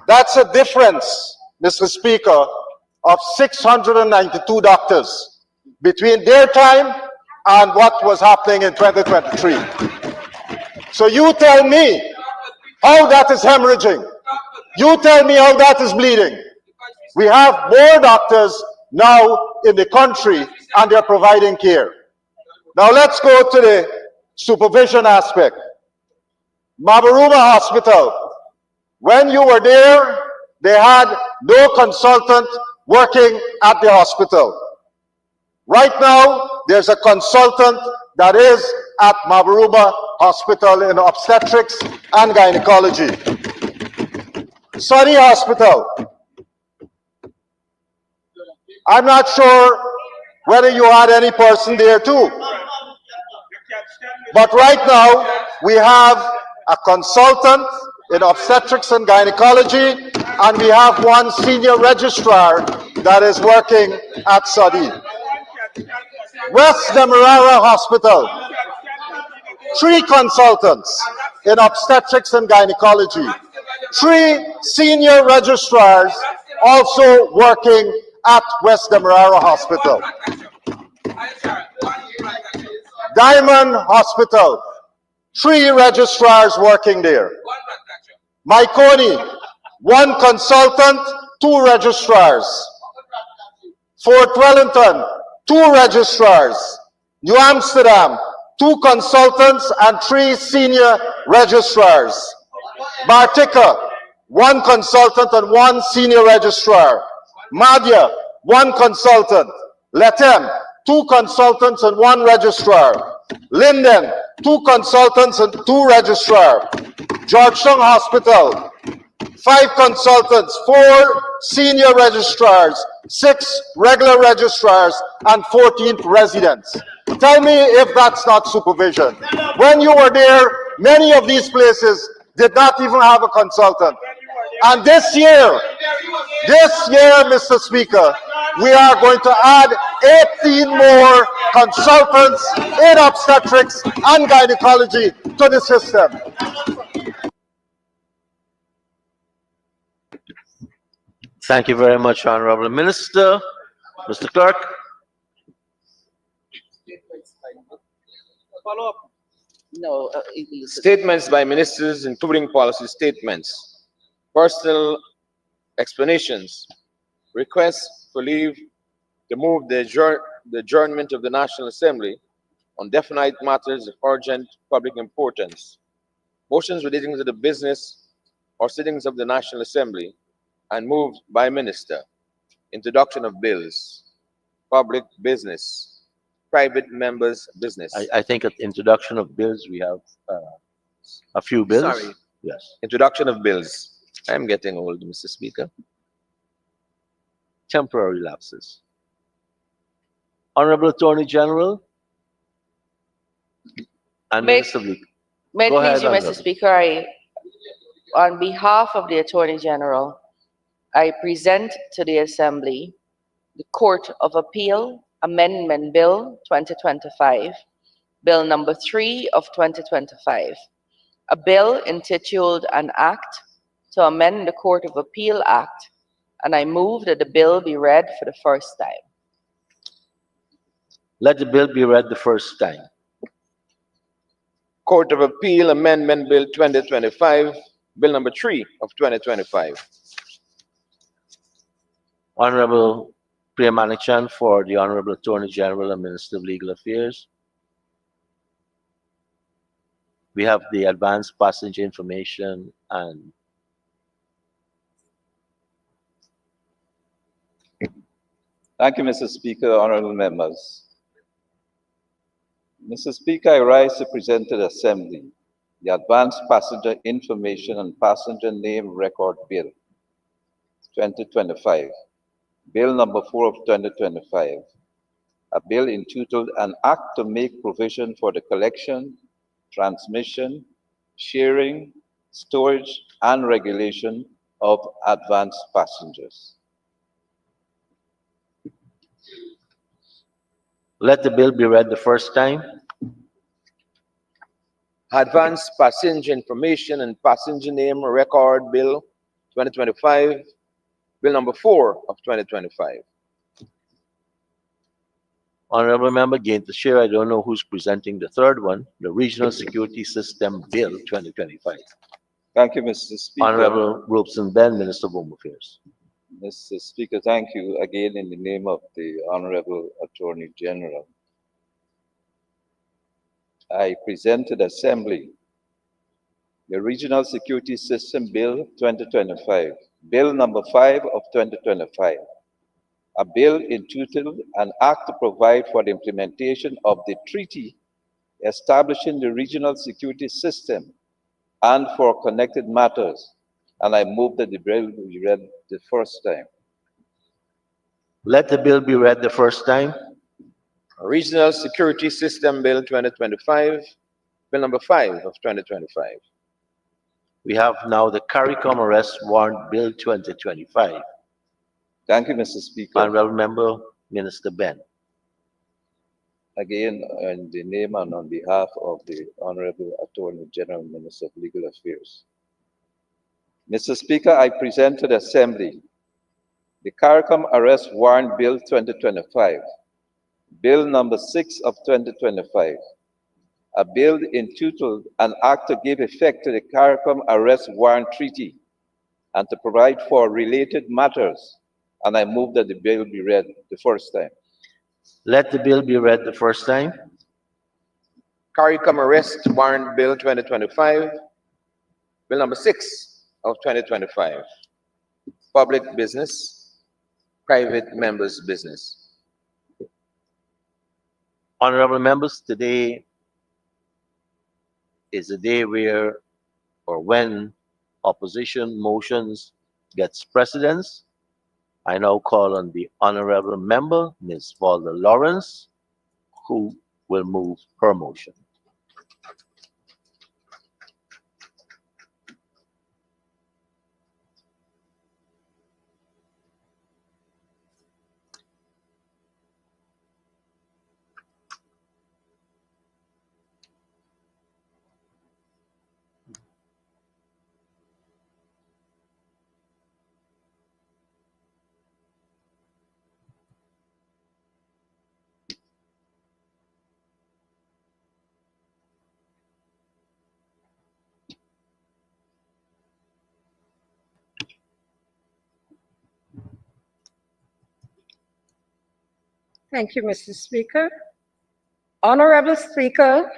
That's a difference, Mr. Speaker, of 692 doctors between their time and what was happening in 2023. So you tell me how that is hemorrhaging. You tell me how that is bleeding. We have more doctors now in the country and they're providing care. Now let's go to the supervision aspect. Mabaruma Hospital, when you were there, they had no consultant working at the hospital. Right now, there's a consultant that is at Mabaruma Hospital in obstetrics and gynecology. Sunny Hospital, I'm not sure whether you had any person there too. But right now, we have a consultant in obstetrics and gynecology and we have one senior registrar that is working at SODI. West Demerara Hospital, 3 consultants in obstetrics and gynecology, 3 senior registrars also working at West Demerara Hospital. Diamond Hospital, 3 registrars working there. Myconi, 1 consultant, 2 registrars. Fort Wellington, 2 registrars. New Amsterdam, 2 consultants and 3 senior registrars. Bartica, 1 consultant and 1 senior registrar. Madhya, 1 consultant. Letem, 2 consultants and 1 registrar. Linden, 2 consultants and 2 registrar. Georgetown Hospital, 5 consultants, 4 senior registrars, 6 regular registrars, and 14 residents. Tell me if that's not supervision. When you were there, many of these places did not even have a consultant. And this year, Mr. Speaker, we are going to add 18 more consultants in obstetrics and gynecology to the system. Thank you very much, Honorable Minister. Mr. Clerk. Follow up. No. Statements by ministers, including policy statements, personal explanations, requests for leave to move the adjournment of the National Assembly on definite matters of urgent public importance, motions relating to the business or sittings of the National Assembly, and moved by minister, introduction of bills, public business, private members' business. I think at introduction of bills, we have a few bills. Sorry. Yes. Introduction of bills. I'm getting old, Mr. Speaker. Temporary lapses. Honorable Attorney General and Minister Bleak. May Go it please you, ahead, Mr. Honorable. Speaker, on behalf of the Attorney General, I present to the Assembly the Court of Appeal Amendment Bill 2025, Bill number 3 of 2025, a bill entitled An Act to amend the Court of Appeal Act, and I move that the bill be read for the first time. Let the bill be read the first time. Court of Appeal Amendment Bill 2025, Bill number 3 of 2025. Honorable Priya Manichan for the Honorable Attorney General and Minister of Legal Affairs. We have the advanced passenger information and Thank you, Mr. Speaker, honorable members. Mr. Speaker, I rise to present to the Assembly the Advanced Passenger Information and Passenger Name Record Bill 2025, Bill number 4 of 2025, a bill entitled An Act to Make Provision for the Collection, Transmission, Sharing, Storage, and Regulation of Advanced Passengers. let the bill be read the first time. Advanced Passenger Information and Passenger Name Record Bill 2025, Bill number 4 of 2025. Honorable Member Gainter Share, I don't know who's presenting the third one, the Regional Security System Bill 2025. Thank you, Mr. Speaker. Honorable Robeson Ben, Minister of Home Affairs. Mr. Speaker, thank you again in the name of the Honorable Attorney General. I present to the Assembly the Regional Security System Bill 2025, Bill number 5 of 2025, a bill entitled An Act to Provide for the Implementation of the Treaty Establishing the Regional Security System and for Connected Matters, and I move that the bill be read the first time. Let the bill be read the first time. Regional Security System Bill 2025, Bill number 5 of 2025. We have now the CARICOM Arrest Warrant Bill 2025. Thank you, Mr. Speaker. Honorable Member, Minister Ben. Again, in the name and on behalf of the Honorable Attorney General, Minister of Legal Affairs. Mr. Speaker, I present to the Assembly the CARICOM Arrest Warrant Bill 2025, Bill number 6 of 2025, a bill entitled an act to give effect to the CARICOM Arrest Warrant Treaty and to provide for related matters. And I move that the bill be read the first time. Let the bill be read the first time. CARICOM Arrest Warrant Bill 2025, Bill number 6 of 2025. Public business, private members' business. Honorable members, today is a day where or when opposition motions gets precedence. I now call on the Honorable Member, Ms. Valda Lawrence, who will move her motion. Thank you, Mr. Speaker. Honorable Speaker,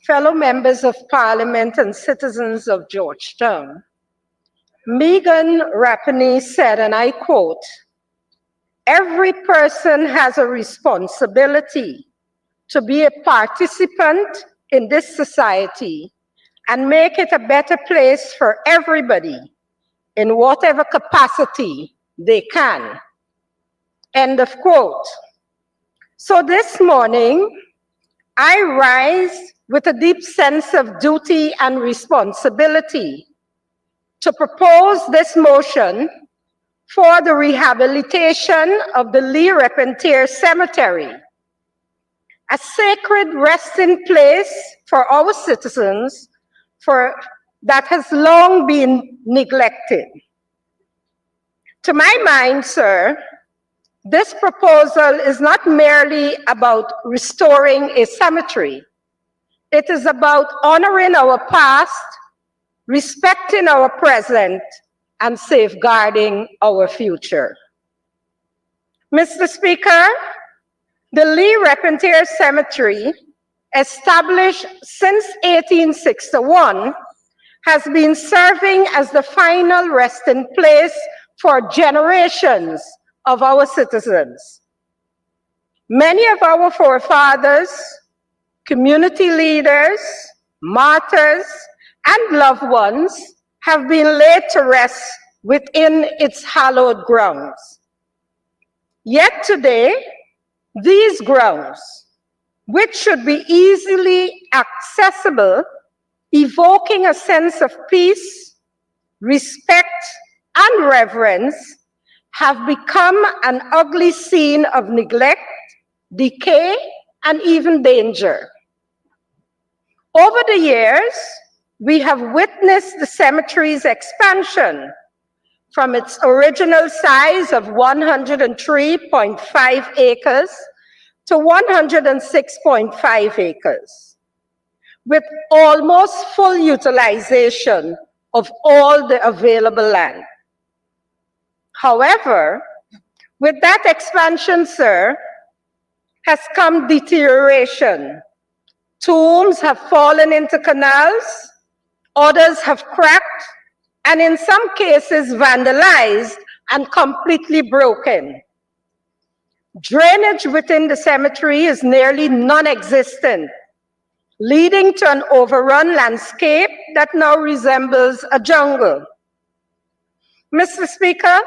fellow members of Parliament and citizens of Georgetown, Megan Rapinee said, and I quote, "Every person has a responsibility to be a participant in this society and make it a better place for everybody in whatever capacity they can." End of quote. So this morning, I rise with a deep sense of duty and responsibility to propose this motion for the rehabilitation of the Lee Repentir Cemetery, a sacred resting place for our citizens that has long been neglected. To my mind, sir, this proposal is not merely about restoring a cemetery. It is about honoring our past, respecting our present, and safeguarding our future. Mr. Speaker, the Lee Repentir Cemetery, established since 1861, has been serving as the final resting place for generations of our citizens. Many of our forefathers, community leaders, martyrs, and loved ones have been laid to rest within its hallowed grounds. Yet today, these grounds, which should be easily accessible, evoking a sense of peace, respect, and reverence, have become an ugly scene of neglect, decay, and even danger. Over the years, we have witnessed the cemetery's expansion from its original size of 103.5 acres to 106.5 acres, with almost full utilization of all the available land. However, with that expansion, sir, has come deterioration. Tombs have fallen into canals, others have cracked, and in some cases vandalized and completely broken. Drainage within the cemetery is nearly non-existent, leading to an overrun landscape that now resembles a jungle. Mr. Speaker,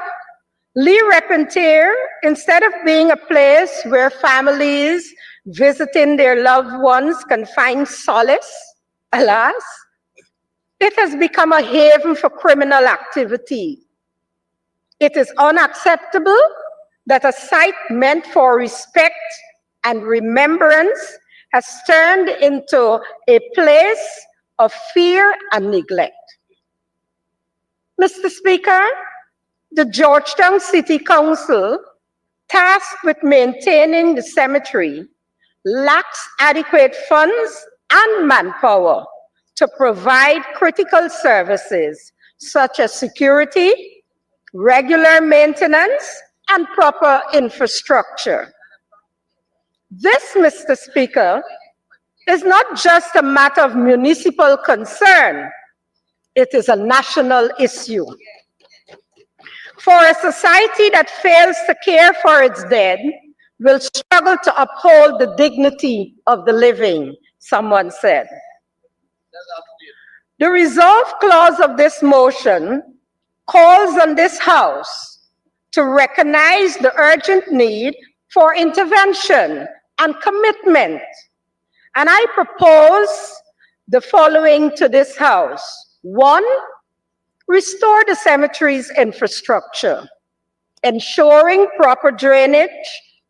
Lee Repentir, instead of being a place where families visiting their loved ones can find solace, alas, It has become a haven for criminal activity. It is unacceptable that a site meant for respect and remembrance has turned into a place of fear and neglect. Mr. Speaker, the Georgetown City Council, tasked with maintaining the cemetery, lacks adequate funds and manpower to provide critical services such as security, regular maintenance, and proper infrastructure. This, Mr. Speaker, is not just a matter of municipal concern, it is a national issue. For a society that fails to care for its dead will struggle to uphold the dignity of the living, someone said. The resolve clause of this motion calls on this House to recognize the urgent need for intervention and commitment. And I propose the following to this House. 1, restore the cemetery's infrastructure, ensuring proper drainage,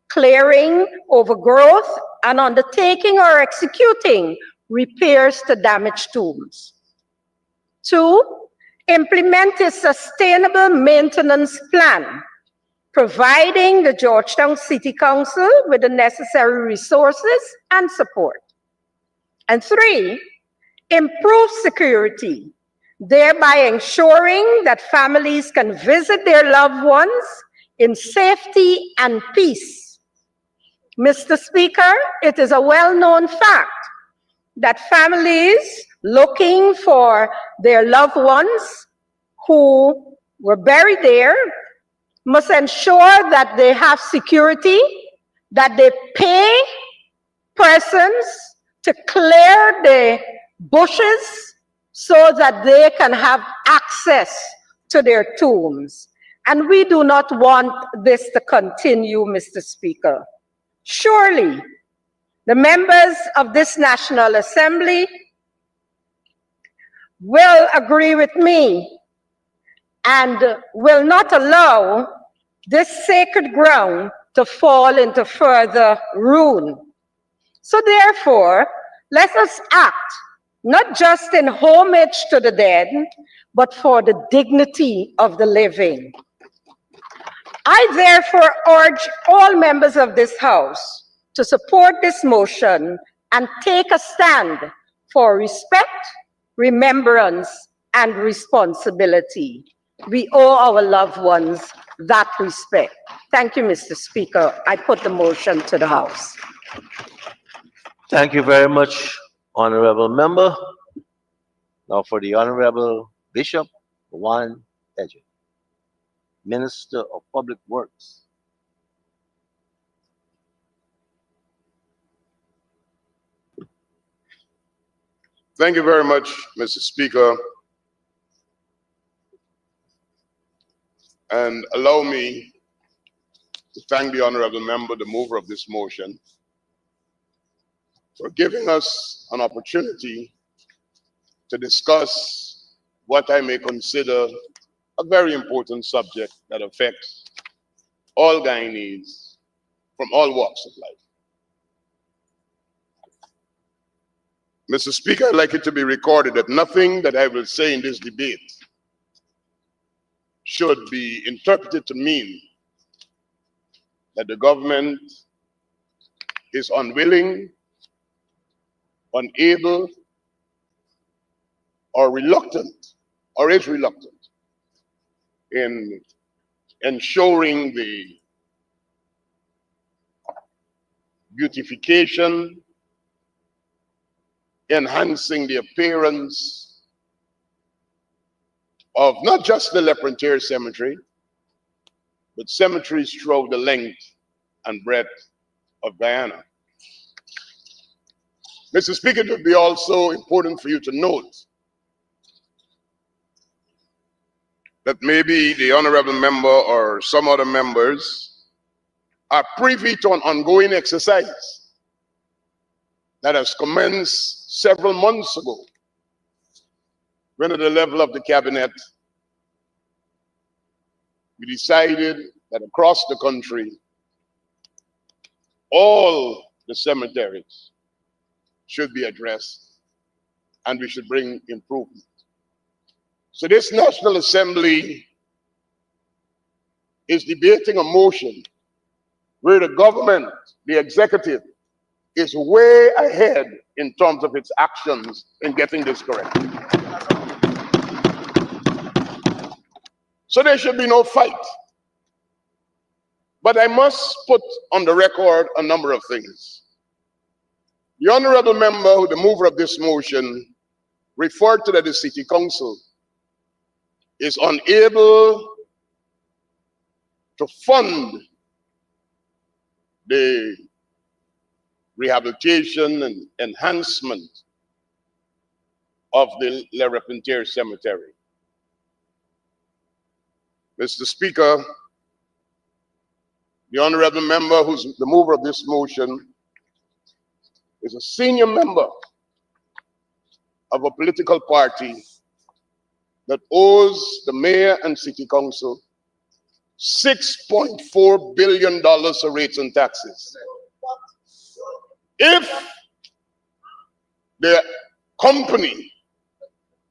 clearing overgrowth, and undertaking or executing repairs to damaged tombs. 2, implement a sustainable maintenance plan, providing the Georgetown City Council with the necessary resources and support. And 3, improve security, thereby ensuring that families can visit their loved ones in safety and peace. Mr. Speaker, it is a well-known fact that families looking for their loved ones who were buried there must ensure that they have security, that they pay persons to clear the bushes so that they can have access to their tombs. And we do not want this to continue, Mr. Speaker. Surely, the members of this National Assembly will agree with me and will not allow this sacred ground to fall into further ruin. So therefore, let us act not just in homage to the dead, but for the dignity of the living. I therefore urge all members of this House to support this motion and take a stand for respect, remembrance, and responsibility. We owe our loved ones that respect. Thank you, Mr. Speaker. I put the motion to the House. Thank you very much, Honorable Member. Now for the Honorable Bishop Juan Eje, Minister of Public Works. Thank you very much, Mr. Speaker. And allow me to thank the honorable member, the mover of this motion, for giving us an opportunity to discuss what I may consider a very important subject that affects all Guyanese from all walks of life. Mr. Speaker, I'd like it to be recorded that nothing that I will say in this debate should be interpreted to mean that the government is unwilling, unable, or reluctant, or is reluctant in ensuring the beautification, enhancing the appearance of not just the Leprontier Cemetery, but cemeteries throughout the length and breadth of Guyana. Mr. Speaker, it would be also important for you to note that maybe the honorable member or some other members are privy to an ongoing exercise that has commenced several months ago when at the level of the cabinet, we decided that across the country, all the cemeteries should be addressed and we should bring improvement. So this National Assembly is debating a motion where the government, the executive, is way ahead in terms of its actions in getting this correct. So there should be no fight. But I must put on the record a number of things. The honorable member, the mover of this motion, referred to that the City Council is unable to fund the rehabilitation and enhancement of the Le Repentir Cemetery. Mr. Speaker, the honorable member who's the mover of this motion is a senior member of a political party that owes the mayor and city council $6.4 billion of rates and taxes. If the company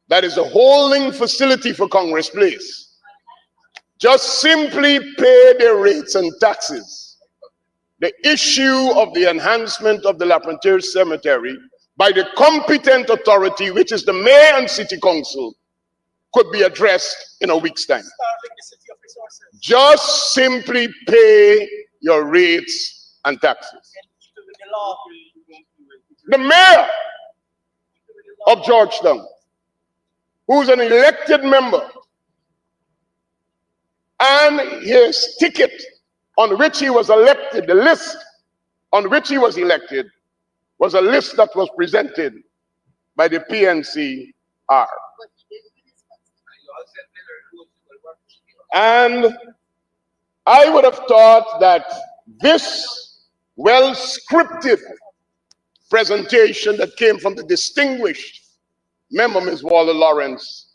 that is a holding facility for Congress Place just simply pay their rates and taxes, the issue of the enhancement of the La Frontier Cemetery by the competent authority, which is the mayor and city council, could be addressed in a week's time. Just simply pay your rates and taxes. The mayor of Georgetown, who's an elected member, and his ticket on which he was elected, the list on which he was elected, was a list that was presented by the PNCR. And I would have thought that this well-scripted presentation that came from the distinguished member, Ms. Waller Lawrence,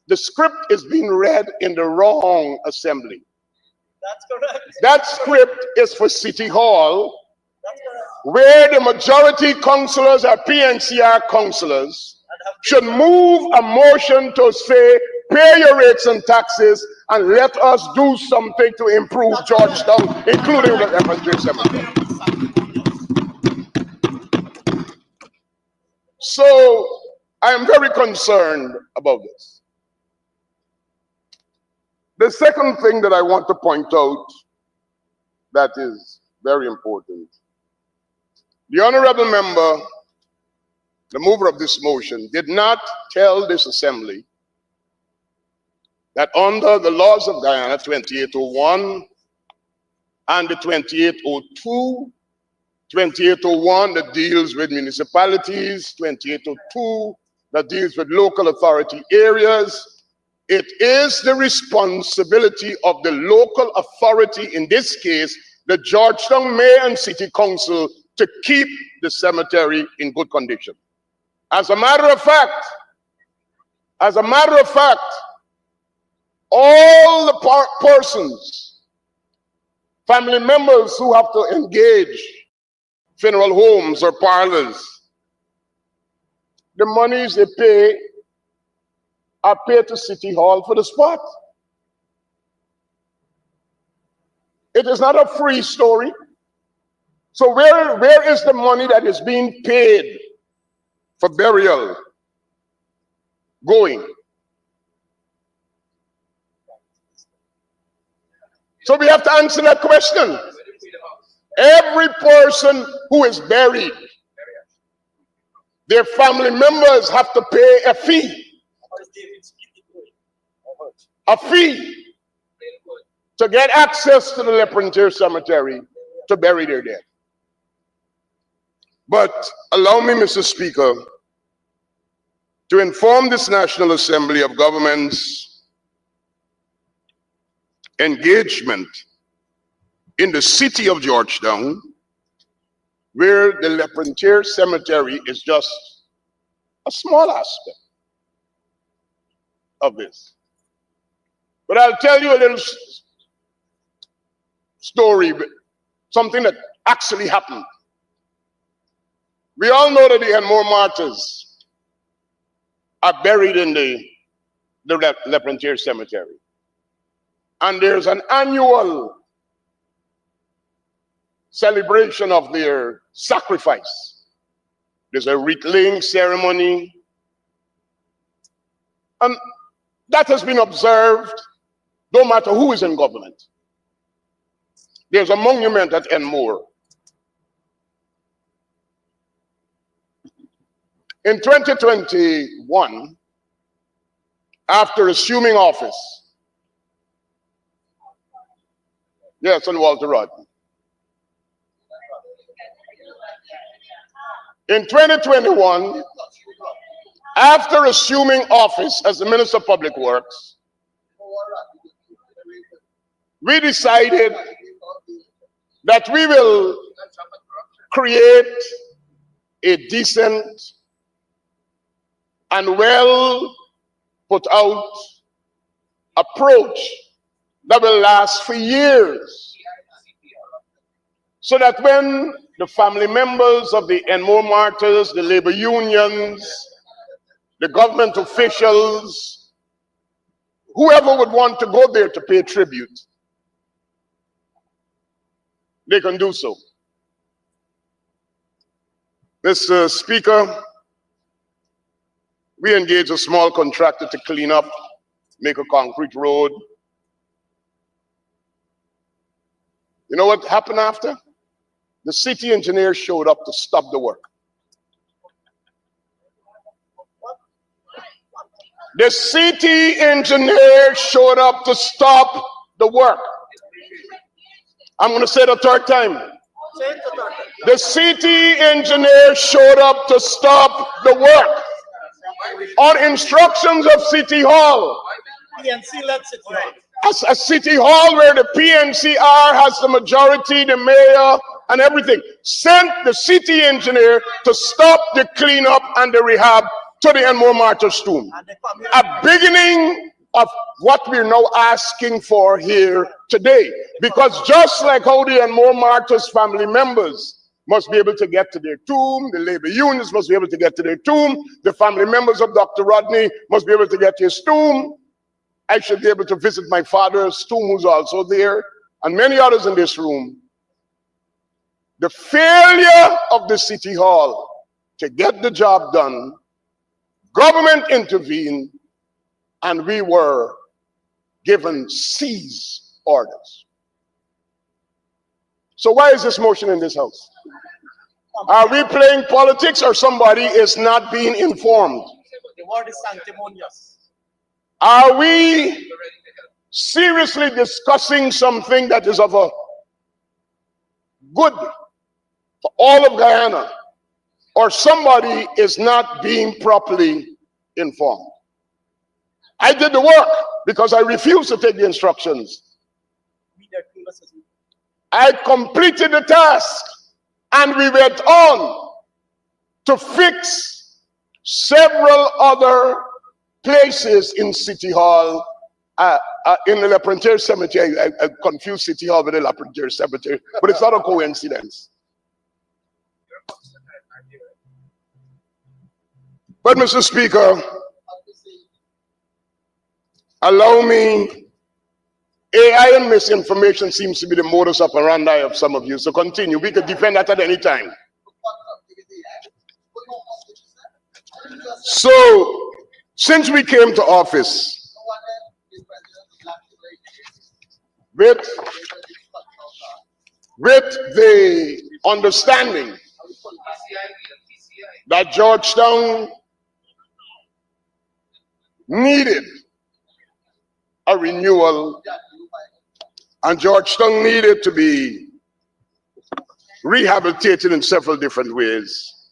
the script is being read in the wrong assembly. That's correct. That script is for City Hall, where the majority councillors are PNCR councillors, should move a motion to say, pay your rates and taxes and let us do something to improve Georgetown, including the Evans Cemetery. So I am very concerned about this. The second thing that I want to point out that is very important. The honorable member, the mover of this motion, did not tell this assembly that under the laws of Guyana 2801 and the 2802, 2801 that deals with municipalities, 2802 that deals with local authority areas, it is the responsibility of the local authority, in this case, the Georgetown Mayor and City Council, to keep the cemetery in good condition. As a matter of fact, all the persons, family members who have to engage funeral homes or parlors, the monies they pay are paid to City Hall for the spot. It is not a free story. So where is the money that is being paid for burial going? So we have to answer that question. Every person who is buried, their family members have to pay a fee. A fee to get access to the Le Frontier Cemetery to bury their dead. But allow me, Mr. Speaker, to inform this National Assembly of Governments' engagement in the city of Georgetown, where the Le Frontier Cemetery is just a small aspect. of this. But I'll tell you a little story, something that actually happened. We all know that the Enmore martyrs are buried in the Leprontier Cemetery. And there's an annual celebration of their sacrifice. There's a wreath-laying ceremony. And that has been observed no matter who is in government. There's a monument at Enmore. In 2021, after assuming office, yes, on Walter Rodney. In 2021, after assuming office as the Minister of Public Works, we decided that we will create a decent and well put out approach that will last for years, so that when the family members of the Enmore martyrs, the labor unions, the government officials, whoever would want to go there to pay tribute, they can do so. Mr. Speaker, we engaged a small contractor to clean up, make a concrete road. You know what happened after? The city engineer showed up to stop the work. The city engineer showed up to stop the work. I'm going to say it a third time. The city engineer showed up to stop the work on instructions of City Hall. As a City Hall where the PNCR has the majority, the mayor, and everything, sent the city engineer to stop the cleanup and the rehab to the Enmore Martyrs' tomb. A beginning of what we're now asking for here today. Because just like how the Enmore Martyrs family members must be able to get to their tomb, the labor unions must be able to get to their tomb, the family members of Dr. Rodney must be able to get to his tomb, I should be able to visit my father's tomb, who's also there, and many others in this room. The failure of the City Hall to get the job done, government intervened, and we were given cease orders. So why is this motion in this house? Are we playing politics, or somebody is not being informed? The word is sanctimonious. Are we seriously discussing something that is of a good for all of Guyana, or somebody is not being properly informed? I did the work because I refused to take the instructions. I completed the task, and we went on to fix several other places in City Hall, in the Leprontier Cemetery. I confused City Hall with the Leprontier Cemetery, but it's not a coincidence. But Mr. Speaker, allow me, AI and misinformation seems to be the modus operandi of some of you, so continue. We could defend that at any time. So, since we came to office, with the understanding that Georgetown needed a renewal, and Georgetown needed to be rehabilitated in several different ways,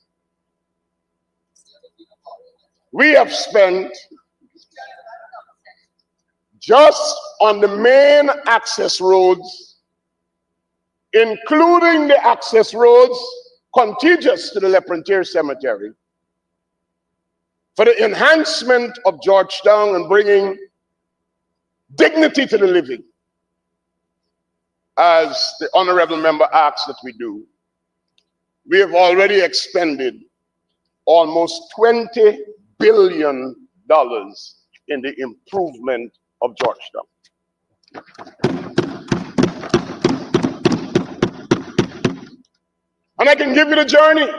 we have spent, just on the main access roads, including the access roads contiguous to the Leprontier Cemetery, for the enhancement of Georgetown and bringing dignity to the living, as the honorable member asks that we do, we have already expended almost $20 billion in the improvement of Georgetown. And I can give you the journey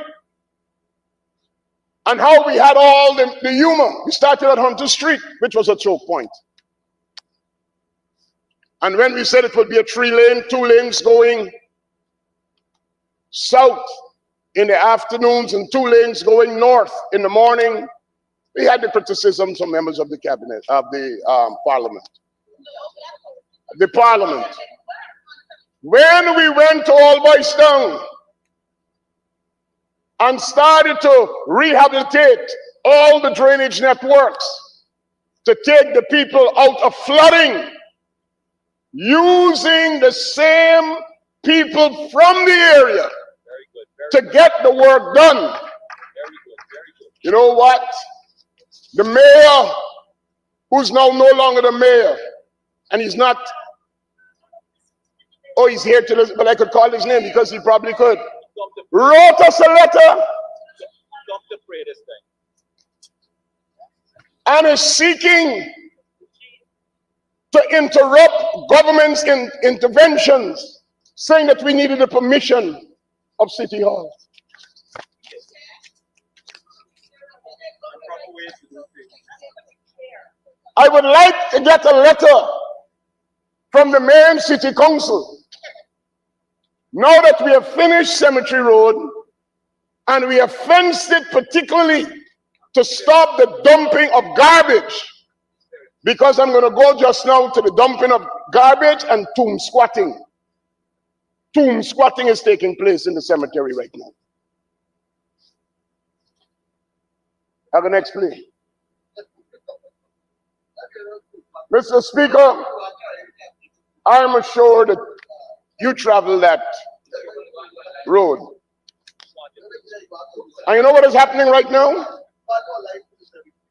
and how we had all the humor. We started at Hunter Street, which was a choke point. And when we said it would be a 3-lane, 2 lanes going south in the afternoons and 2 lanes going north in the morning, we had the criticisms from members of the cabinet, of the parliament. The parliament. When we went to All Boys Town and started to rehabilitate all the drainage networks to take the people out of flooding, using the same people from the area to get the work done. You know what? The mayor, who's now no longer the mayor, and he's not, oh, he's here to listen, but I could call his name because he probably could, wrote us a letter and is seeking to interrupt government's interventions, saying that we needed the permission of City Hall. I would like to get a letter from the mayor and city council. Now that we have finished Cemetery Road and we have fenced it particularly to stop the dumping of garbage, because I'm going to go just now to the dumping of garbage and tomb squatting. Tomb squatting is taking place in the cemetery right now. I'm going to explain. Mr. Speaker, I am assured that you travel that road. And you know what is happening right now?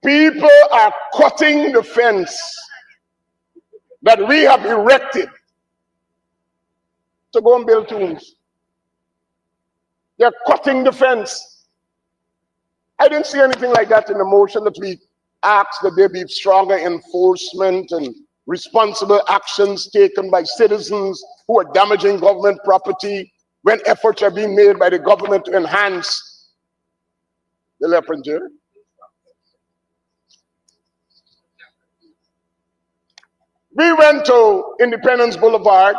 People are cutting the fence that we have erected to go and build tombs. They're cutting the fence. I didn't see anything like that in the motion that we asked that there be stronger enforcement and responsible actions taken by citizens who are damaging government property when efforts are being made by the government to enhance the Leprintier. We went to Independence Boulevard,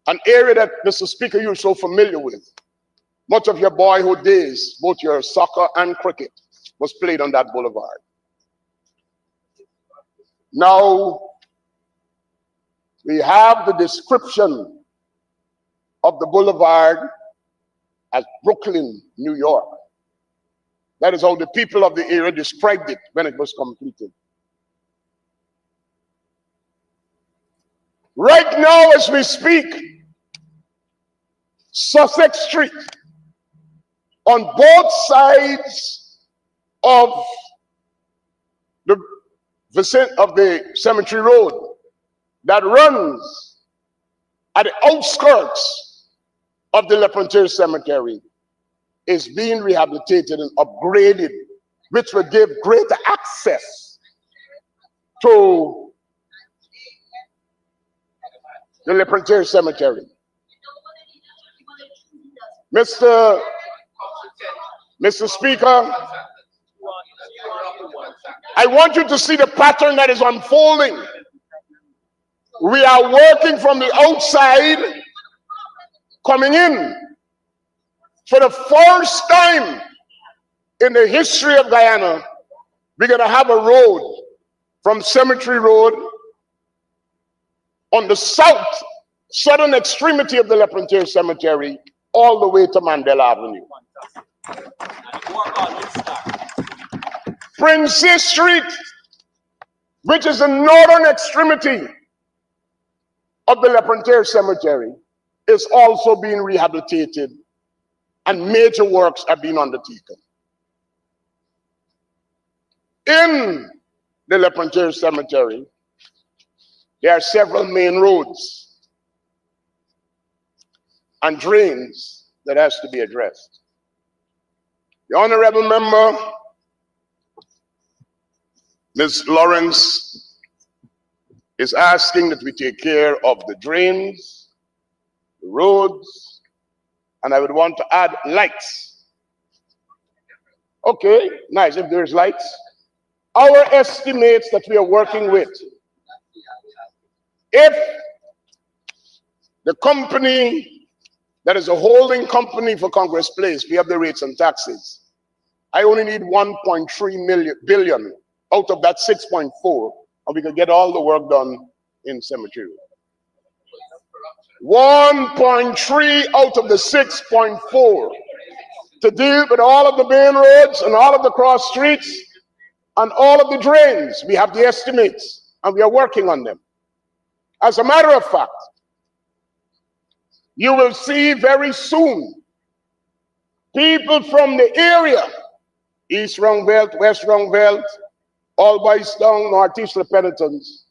an area that, Mr. Speaker, you're so familiar with. Much of your boyhood days, both your soccer and cricket, was played on that boulevard. Now, we have the description of the boulevard as Brooklyn, New York. That is how the people of the area described it when it was completed. Right now, as we speak, Sussex Street, on both sides of the Cemetery Road that runs at the outskirts of the Leprintier Cemetery, is being rehabilitated and upgraded, which will give greater access to the Leprintier Cemetery. Mr. Speaker, I want you to see the pattern that is unfolding. We are working from the outside, coming in. For the first time in the history of Guyana, we're going to have a road from Cemetery Road on the southern extremity of the Leprintier Cemetery all the way to Mandela Avenue. Princess Street, which is the northern extremity of the Leprintier Cemetery, is also being rehabilitated and major works are being undertaken. In the Leprontier Cemetery, there are several main roads and drains that has to be addressed. The honorable member, Ms. Lawrence, is asking that we take care of the drains, the roads, and I would want to add lights. Okay, nice, if there's lights. Our estimates that we are working with, if the company that is a holding company for Congress Place, we have the rates and taxes, I only need 1.3 billion out of that 6.4, and we could get all the work done in cemetery. 1.3 out of the 6.4 to deal with all of the main roads and all of the cross streets and all of the drains. We have the estimates and we are working on them. As a matter of fact, you will see very soon people from the area, East Rungveld, West Rungveld, Albistown, Northeast Penitence,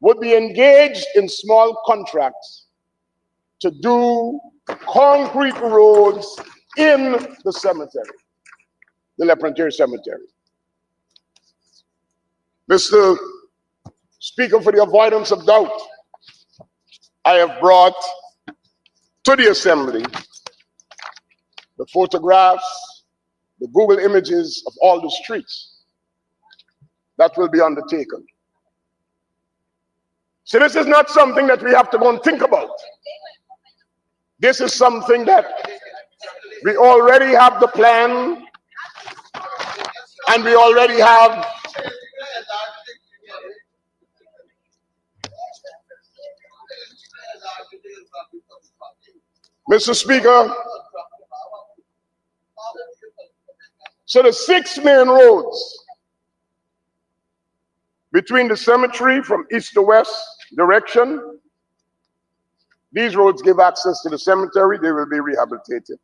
would be engaged in small contracts to do concrete roads in the cemetery, the Leprontier Cemetery. Mr. Speaker, for the avoidance of doubt, I have brought to the Assembly the photographs, the Google images of all the streets that will be undertaken. So this is not something that we have to go and think about. This is something that we already have the plan, and we already have Mr. Speaker, so the 6 main roads between the cemetery from east to west direction, these roads give access to the cemetery. They will be rehabilitated.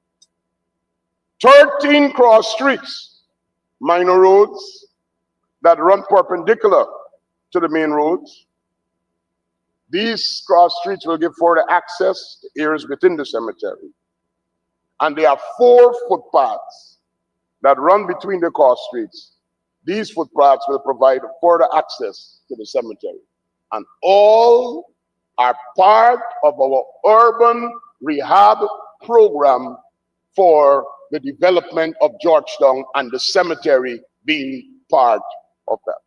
13 cross streets, minor roads that run perpendicular to the main roads. These cross streets will give further access to areas within the cemetery. And there are 4 footpaths that run between the cross streets. These footpaths will provide further access to the cemetery. And all are part of our urban rehab program for the development of Georgetown, and the cemetery being part of that.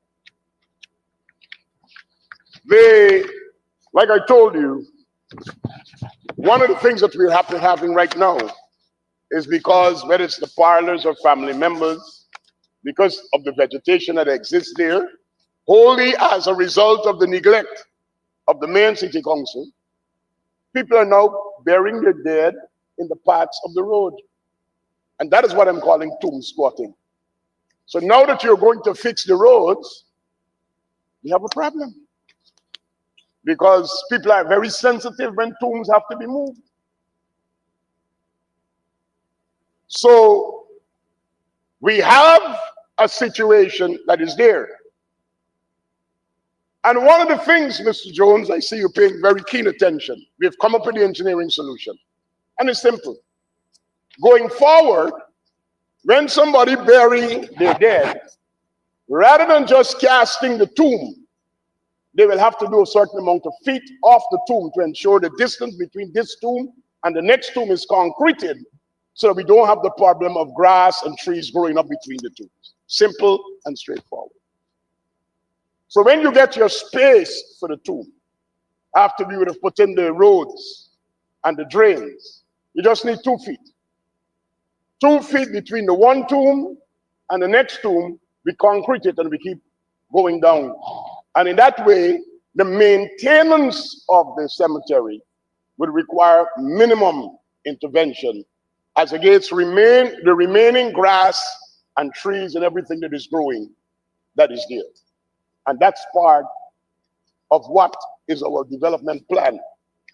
Like I told you, one of the things that we're having right now is because whether it's the parlors or family members, because of the vegetation that exists there, wholly as a result of the neglect of the main city council, people are now burying their dead in the paths of the road. And that is what I'm calling tomb squatting. So now that you're going to fix the roads, we have a problem. Because people are very sensitive when tombs have to be moved. So we have a situation that is there. And one of the things, Mr. Jones, I see you paying very keen attention. We've come up with the engineering solution. And it's simple. Going forward, when somebody buries their dead, rather than just casting the tomb, they will have to do a certain amount of feet off the tomb to ensure the distance between this tomb and the next tomb is concreted, so that we don't have the problem of grass and trees growing up between the tombs. Simple and straightforward. So when you get your space for the tomb, after we would have put in the roads and the drains, you just need 2 feet. 2 feet between the one tomb and the next tomb, we concrete it and we keep going down. And in that way, the maintenance of the cemetery would require minimum intervention as against the remaining grass and trees and everything that is growing that is there. And that's part of what is our development plan.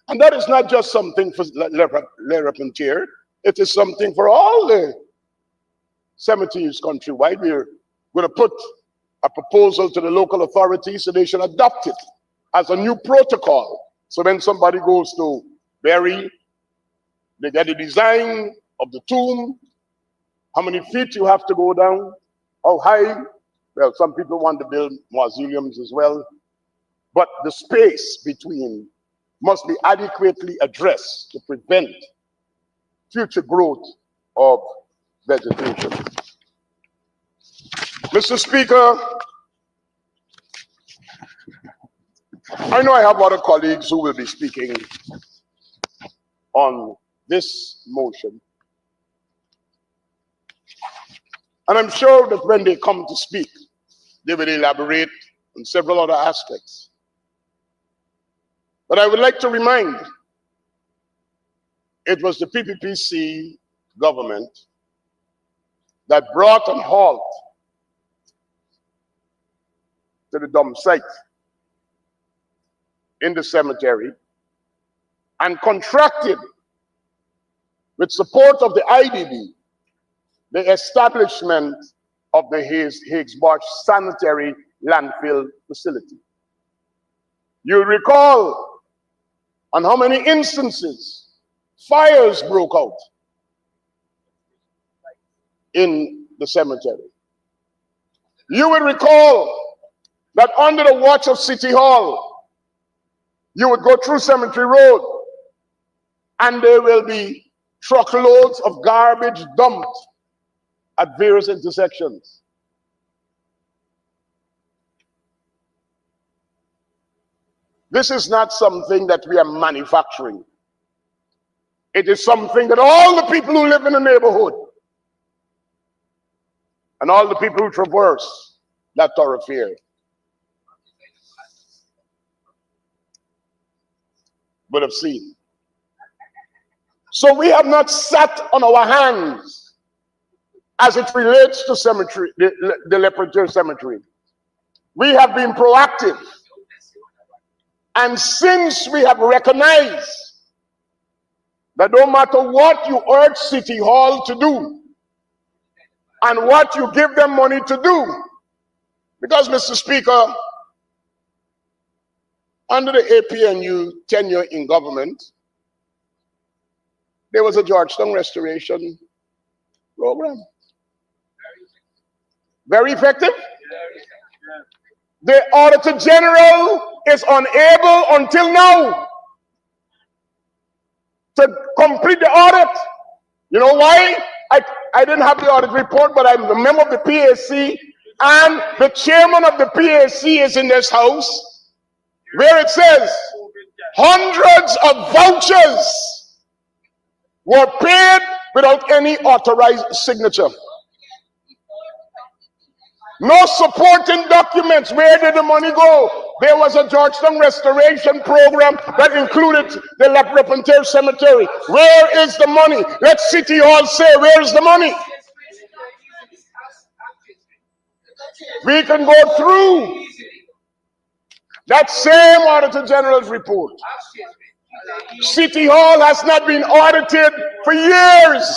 And that is not just something for Leprontier, it is something for all the cemeteries countrywide. We're going to put a proposal to the local authorities, so they should adopt it as a new protocol. So when somebody goes to bury, they get the design of the tomb, how many feet you have to go down, how high. Well, some people want to build mausoleums as well, but the space between must be adequately addressed to prevent future growth of vegetation. Mr. Speaker, I know I have other colleagues who will be speaking on this motion. And I'm sure that when they come to speak, they will elaborate on several other aspects. But I would like to remind, it was the PPPC government that brought an halt to the dump site in the cemetery and contracted, with support of the IDB, the establishment of the Higgs-Bosch sanitary landfill facility. You recall on how many instances fires broke out in the cemetery. You will recall that under the watch of City Hall, you would go through Cemetery Road and there will be truckloads of garbage dumped at various intersections. This is not something that we are manufacturing. It is something that all the people who live in the neighborhood and all the people who traverse that thoroughfare would have seen. So we have not sat on our hands as it relates to cemetery, the Leprechaun Cemetery. We have been proactive. And since we have recognized that no matter what you urge City Hall to do and what you give them money to do, because, Mr. Speaker, under the APNU tenure in government, there was a Georgetown restoration program. Very effective? The Auditor General is unable until now to complete the audit. You know why? I didn't have the audit report, but I'm the member of the PAC, and the chairman of the PAC is in this house, where it says hundreds of vouchers were paid without any authorized signature. No supporting documents. Where did the money go? There was a Georgetown restoration program that included the La Repenteur Cemetery. Where is the money? Let City Hall say, where is the money? We can go through that same Auditor General's report. City Hall has not been audited for years.